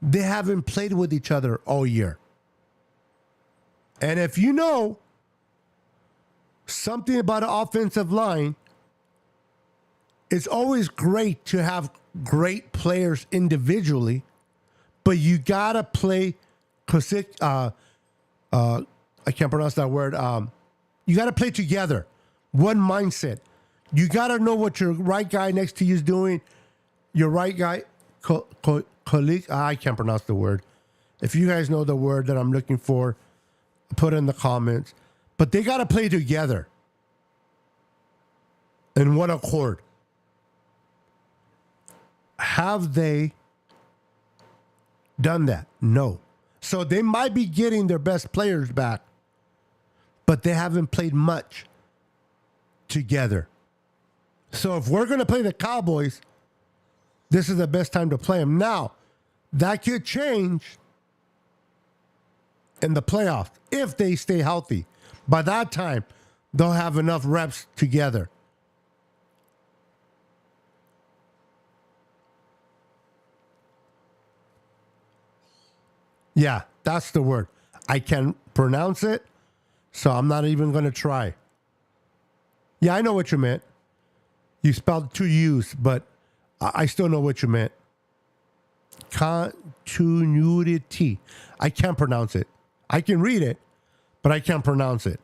they haven't played with each other all year. And if you know something about an offensive line, it's always great to have great players individually, but you gotta play I can't pronounce that word. You got to play together. One mindset. You got to know what your right guy next to you is doing. Your right guy, colleague, I can't pronounce the word. If you guys know the word that I'm looking for, put it in the comments. But they got to play together in one accord. Have they done that? No. So they might be getting their best players back, but they haven't played much together. So if we're going to play the Cowboys, this is the best time to play them. Now, that could change in the playoffs if they stay healthy. By that time, they'll have enough reps together. Yeah, that's the word. I can't pronounce it, so I'm not even going to try. Yeah, I know what you meant. You spelled 2 U's, but I still know what you meant. Continuity. I can't pronounce it. I can read it, but I can't pronounce it.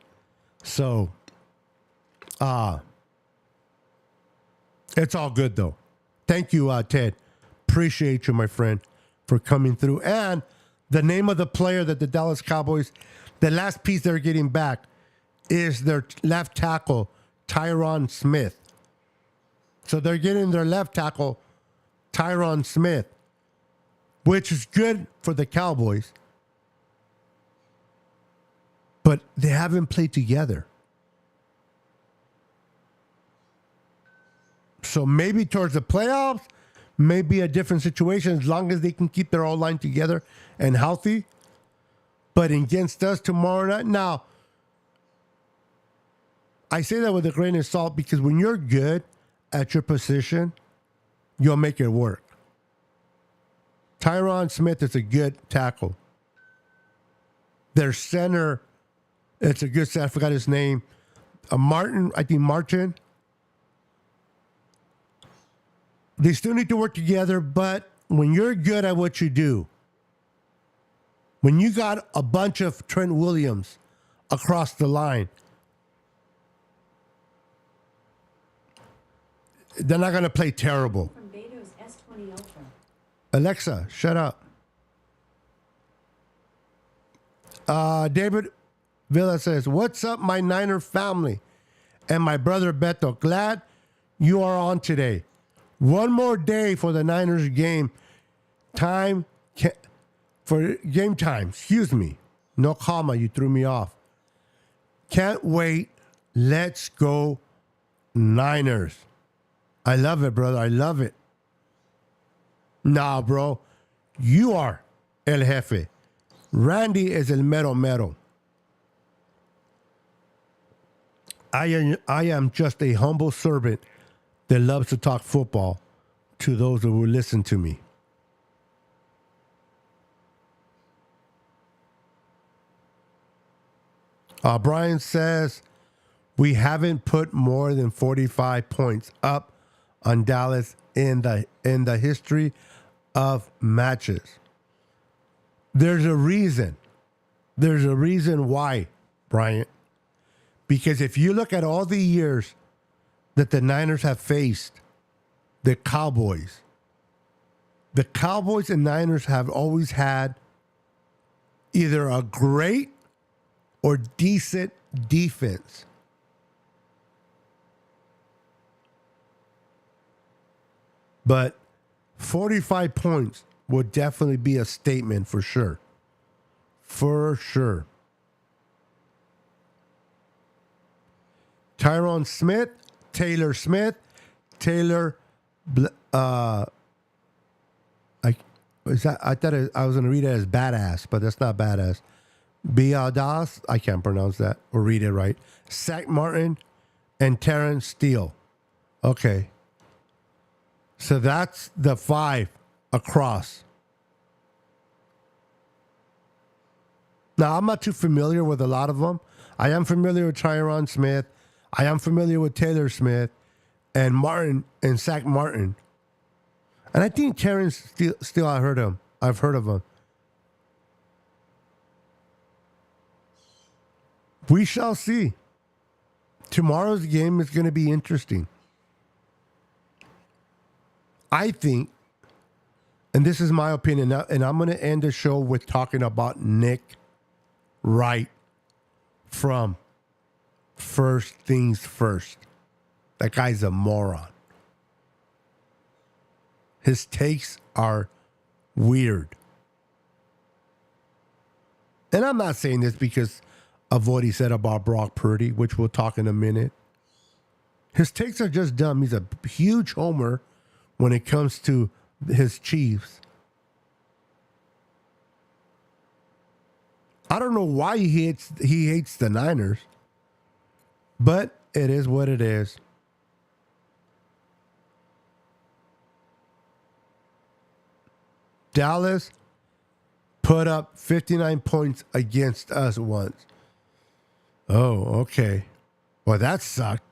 So, It's all good, though. Thank you, Ted. Appreciate you, my friend, for coming through. And the name of the player that the Dallas Cowboys, the last piece they're getting back is their left tackle, Tyron Smith. So they're getting their left tackle, Tyron Smith, which is good for the Cowboys. But they haven't played together. So maybe towards the playoffs, maybe a different situation as long as they can keep their O-line together and healthy. But against us tomorrow night, now, I say that with a grain of salt because when you're good at your position, you'll make it work. Tyron Smith is a good tackle. Their center, it's a good center. I forgot his name. Martin. They still need to work together, but when you're good at what you do, when you got a bunch of Trent Williams across the line, they're not going to play terrible. From Beto's S20 Ultra. Alexa, shut up. David Villa says, "What's up, my Niner family and my brother Beto? Glad you are on today. One more day for the Niners game time. For game time, excuse me. No comma, you threw me off. Can't wait. Let's go Niners." I love it, brother. I love it. Nah, bro. You are El Jefe. Randy is El Mero Mero. I am just a humble servant that loves to talk football to those who will listen to me. Brian says, we haven't put more than 45 points up on Dallas in the history of matches. There's a reason. There's a reason why, Brian. Because if you look at all the years that the Niners have faced the Cowboys and Niners have always had either a great or decent defense. But 45 points would definitely be a statement for sure. For sure. Tyron Smith, Taylor Smith, I thought I was going to read it as badass, but that's not badass. Biadas, I can't pronounce that or read it right. Zach Martin and Terrence Steele. Okay. So that's the 5 across. Now, I'm not too familiar with a lot of them. I am familiar with Tyron Smith. I am familiar with Taylor Smith and Martin and Zach Martin. And I think Terrence Steele, I've heard of him. We shall see. Tomorrow's game is going to be interesting. I think, and this is my opinion, and I'm going to end the show with talking about Nick Wright from First Things First. That guy's a moron. His takes are weird. And I'm not saying this because of what he said about Brock Purdy, which we'll talk in a minute. His takes are just dumb. He's a huge homer when it comes to his Chiefs. I don't know why he hates the Niners, but it is what it is. Dallas put up 59 points against us once. Oh, okay. Well, that sucked.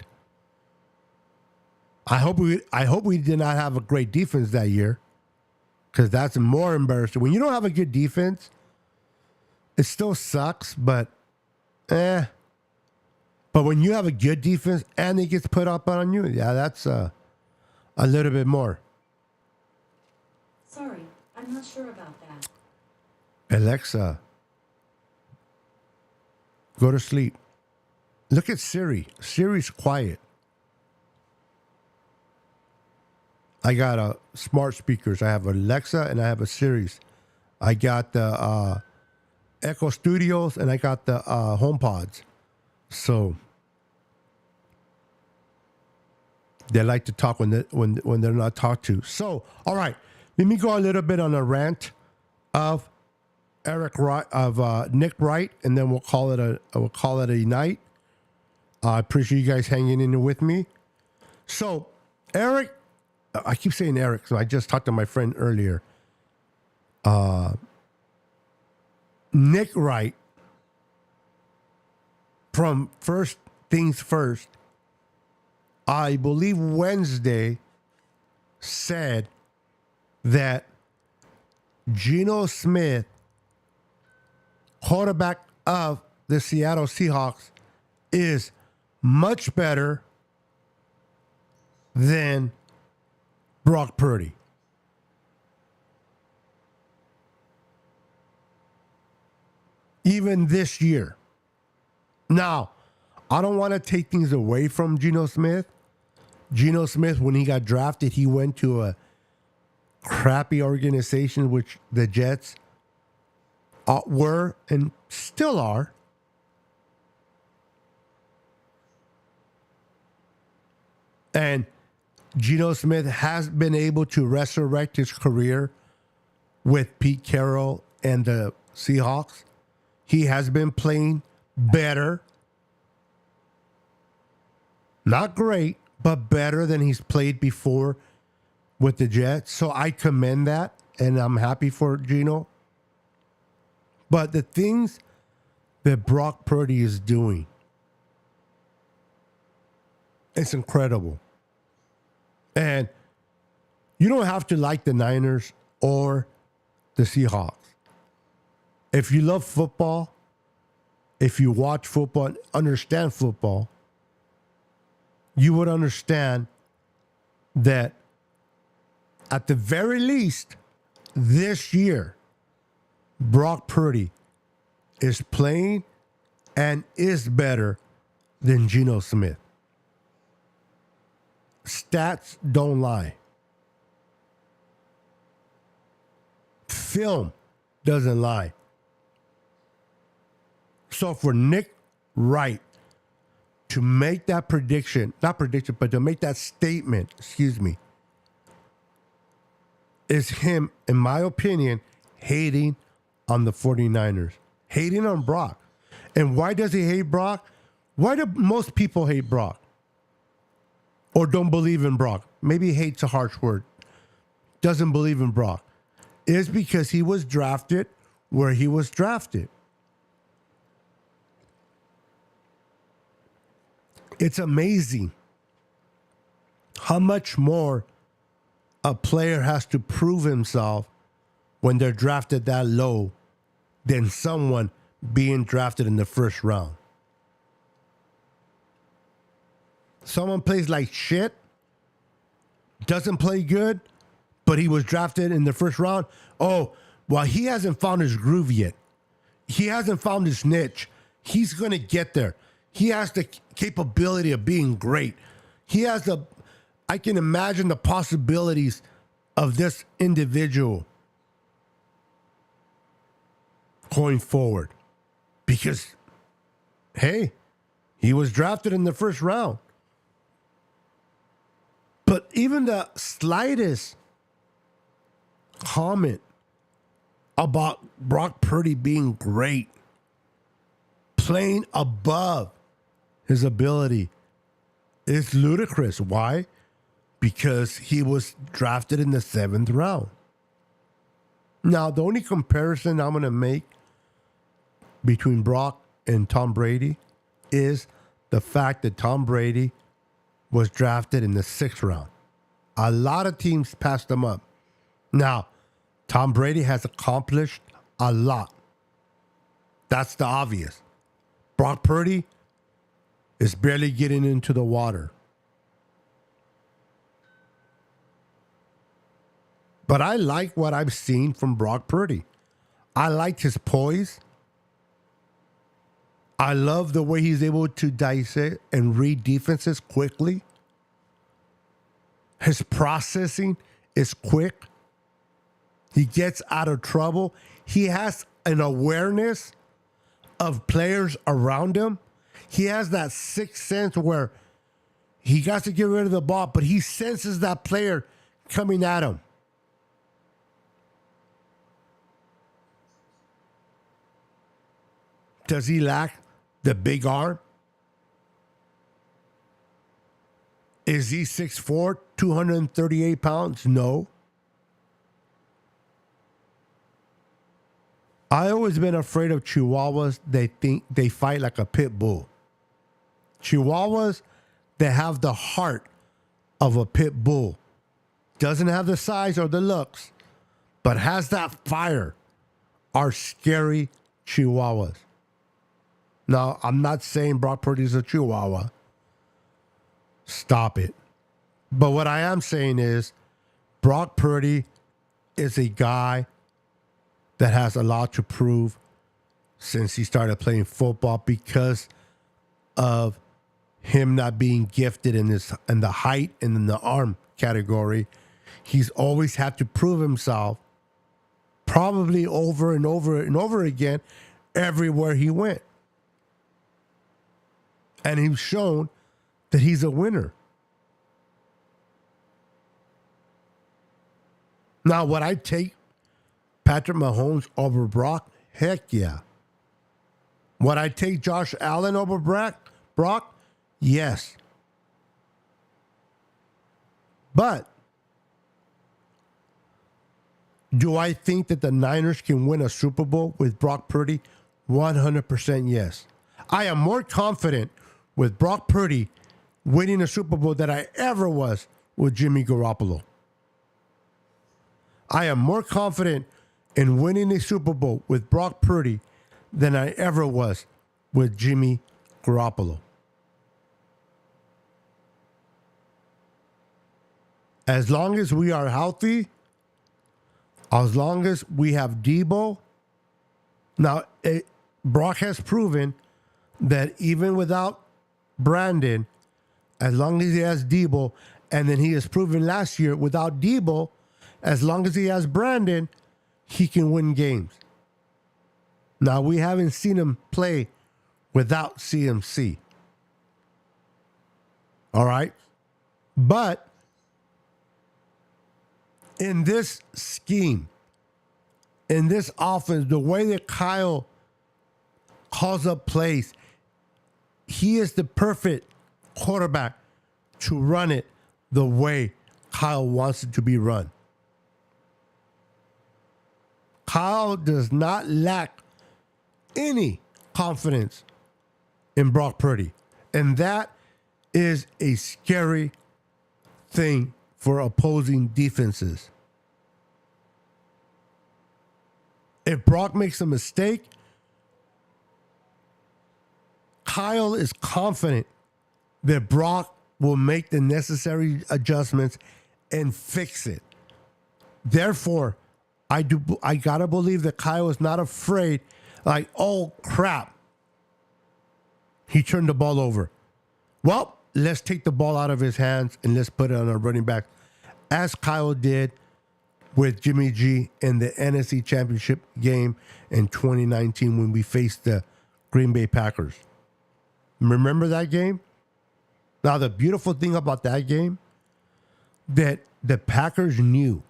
I hope we did not have a great defense that year, because that's more embarrassing. When you don't have a good defense, it still sucks, but But when you have a good defense and it gets put up on you, yeah, that's a little bit more. Sorry, I'm not sure about that. Alexa, go to sleep. Look at Siri. Siri's quiet. I got a smart speakers. I have Alexa and I have a Siri. I got the Echo Studios and I got the HomePods. So they like to talk when they're not talked to. So, all right, let me go a little bit on a rant of Nick Wright, and then we'll call it a night. I appreciate you guys hanging in with me. So, I keep saying Eric, so I just talked to my friend earlier. Nick Wright, from First Things First, I believe Wednesday, said that Geno Smith, quarterback of the Seattle Seahawks, is much better than Brock Purdy. Even this year. Now, I don't want to take things away from Geno Smith. Geno Smith, when he got drafted, he went to a crappy organization, which the Jets were and still are. And Geno Smith has been able to resurrect his career with Pete Carroll and the Seahawks. He has been playing better. Not great, but better than he's played before with the Jets. So I commend that, and I'm happy for Geno. But the things that Brock Purdy is doing, it's incredible. And you don't have to like the Niners or the Seahawks. If you love football, if you watch football and understand football, you would understand that at the very least this year, Brock Purdy is playing and is better than Geno Smith. Stats don't lie. Film doesn't lie. So for Nick Wright to make that prediction, not prediction, but to make that statement, is him, in my opinion, hating on the 49ers, hating on Brock. And why does he hate Brock? Why do most people hate Brock? Or don't believe in Brock? Maybe hate's a harsh word. Doesn't believe in Brock. It's because he was drafted where he was drafted. It's amazing how much more a player has to prove himself when they're drafted that low than someone being drafted in the first round. Someone plays like shit, doesn't play good, but he was drafted in the first round. Oh, well, he hasn't found his groove yet. He hasn't found his niche. He's going to get there. He has the capability of being great. I can imagine the possibilities of this individual going forward. Because, hey, he was drafted in the first round. But even the slightest comment about Brock Purdy being great, playing above his ability, is ludicrous. Why? Because he was drafted in the 7th round. Now, the only comparison I'm going to make between Brock and Tom Brady is the fact that Tom Brady was drafted in the 6th round. A lot of teams passed him up. Now, Tom Brady has accomplished a lot. That's the obvious. Brock Purdy is barely getting into the water. But I like what I've seen from Brock Purdy. I liked his poise. I love the way he's able to dissect and read defenses quickly. His processing is quick. He gets out of trouble. He has an awareness of players around him. He has that sixth sense where he got to get rid of the ball, but he senses that player coming at him. Does he lack the big arm? Is he 6'4", 238 pounds? No. I always been afraid of Chihuahuas. They think they fight like a pit bull. Chihuahuas, they have the heart of a pit bull. Doesn't have the size or the looks, but has that fire. Are scary Chihuahuas. Now, I'm not saying Brock Purdy's a Chihuahua. Stop it. But what I am saying is Brock Purdy is a guy that has a lot to prove since he started playing football because of him not being gifted in the height and in the arm category. He's always had to prove himself, probably over and over and over again, everywhere he went. And he's shown that he's a winner. Now, would I take Patrick Mahomes over Brock? Heck yeah. Would I take Josh Allen over Brock? Yes. But do I think that the Niners can win a Super Bowl with Brock Purdy? 100% yes. I am more confident with Brock Purdy winning a Super Bowl than I ever was with Jimmy Garoppolo. I am more confident in winning a Super Bowl with Brock Purdy than I ever was with Jimmy Garoppolo. As long as we are healthy, as long as we have Debo, now Brock has proven that even without Brandon, as long as he has Debo, and then he has proven last year without Debo, as long as he has Brandon, he can win games. Now, we haven't seen him play without CMC. All right? But in this scheme, in this offense, the way that Kyle calls up plays, he is the perfect quarterback to run it the way Kyle wants it to be run. Kyle does not lack any confidence in Brock Purdy. And that is a scary thing for opposing defenses. If Brock makes a mistake, Kyle is confident that Brock will make the necessary adjustments and fix it. Therefore, I gotta believe that Kyle is not afraid, like, oh crap, he turned the ball over. Well, let's take the ball out of his hands and let's put it on our running back, as Kyle did with Jimmy G in the NFC Championship game in 2019 when we faced the Green Bay Packers. Remember that game? Now, the beautiful thing about that game, that the Packers knew.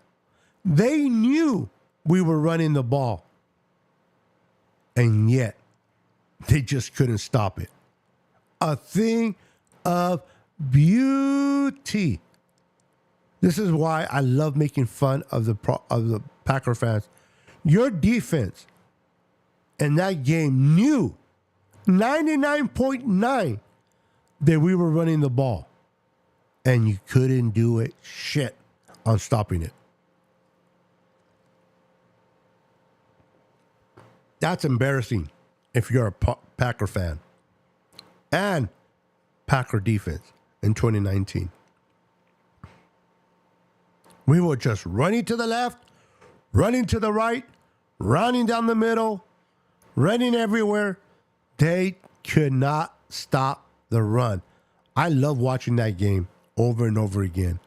They knew we were running the ball. And yet, they just couldn't stop it. A thing of beauty. This is why I love making fun of the Packer fans. Your defense in that game knew 99.9 that we were running the ball. And you couldn't do it shit on stopping it. That's embarrassing if you're a Packer fan and Packer defense in 2019. We were just running to the left, running to the right, running down the middle, running everywhere. They could not stop the run. I love watching that game over and over again.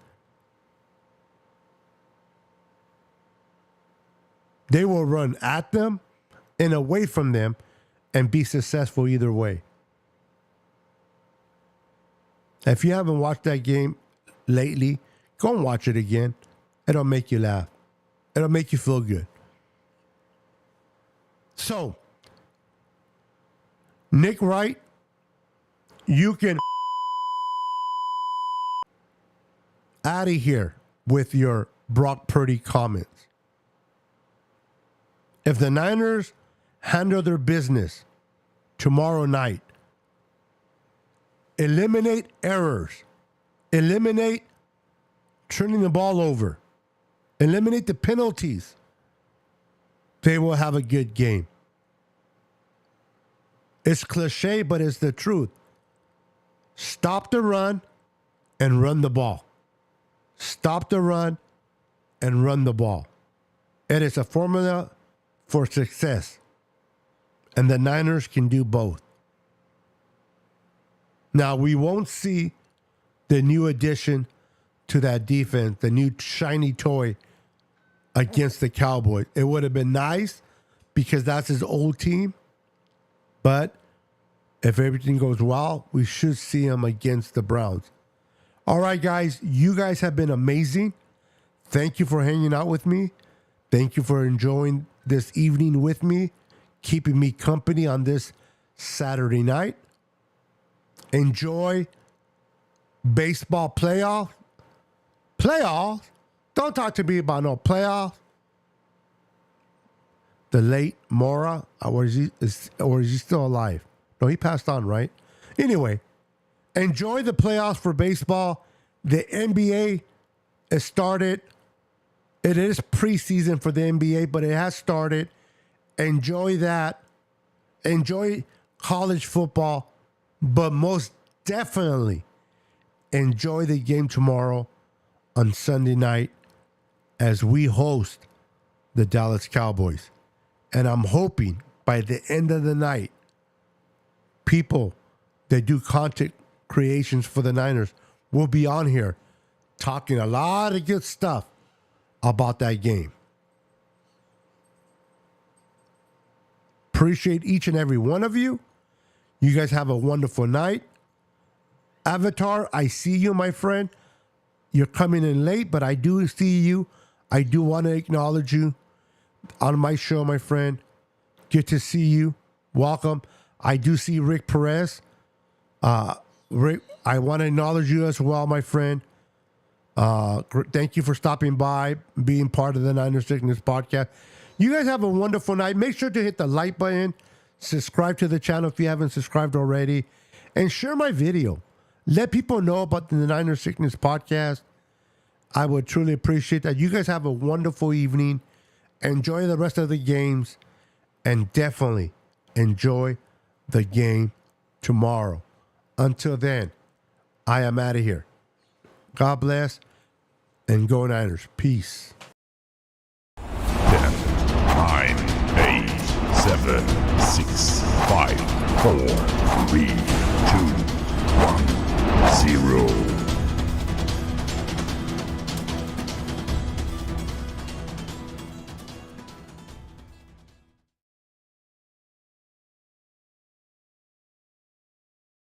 They will run at them and away from them and be successful either way. If you haven't watched that game lately, go and watch it again. It'll make you laugh. It'll make you feel good. So, Nick Wright, you can out of here with your Brock Purdy comments. If the Niners handle their business tomorrow night, eliminate errors, eliminate turning the ball over, eliminate the penalties, they will have a good game. It's cliche, but it's the truth. Stop the run and run the ball. Stop the run and run the ball. It is a formula for success. And the Niners can do both. Now, we won't see the new addition to that defense, the new shiny toy against the Cowboys. It would have been nice because that's his old team. But if everything goes well, we should see him against the Browns. All right, guys, you guys have been amazing. Thank you for hanging out with me. Thank you for enjoying this evening with me, keeping me company on this Saturday night. Enjoy baseball playoffs. Playoffs? Don't talk to me about no playoffs. The late Mora, or is he still alive? No, he passed on, right? Anyway, enjoy the playoffs for baseball. The NBA has started. It is preseason for the NBA, but it has started. Enjoy that. Enjoy college football, but most definitely enjoy the game tomorrow on Sunday night as we host the Dallas Cowboys. And I'm hoping by the end of the night, people that do content creations for the Niners will be on here talking a lot of good stuff about that game. Appreciate each and every one of you. You guys have a wonderful night. Avatar, I see you, my friend. You're coming in late, but I do see you. I do want to acknowledge you on my show, my friend. Good to see you. Welcome. I do see Rick Perez. Rick, I want to acknowledge you as well, my friend. Thank you for stopping by, being part of the Niners Sickness podcast. You guys have a wonderful night. Make sure to hit the like button, subscribe to the channel if you haven't subscribed already, and share my video. Let people know about the Niners Sickness podcast. I would truly appreciate that. You guys have a wonderful evening. Enjoy the rest of the games, and definitely enjoy the game tomorrow. Until then, I am out of here. God bless, and go Niners. Peace. 10, 9, 8, 7, 6, 5, 4, 3, 2, 1.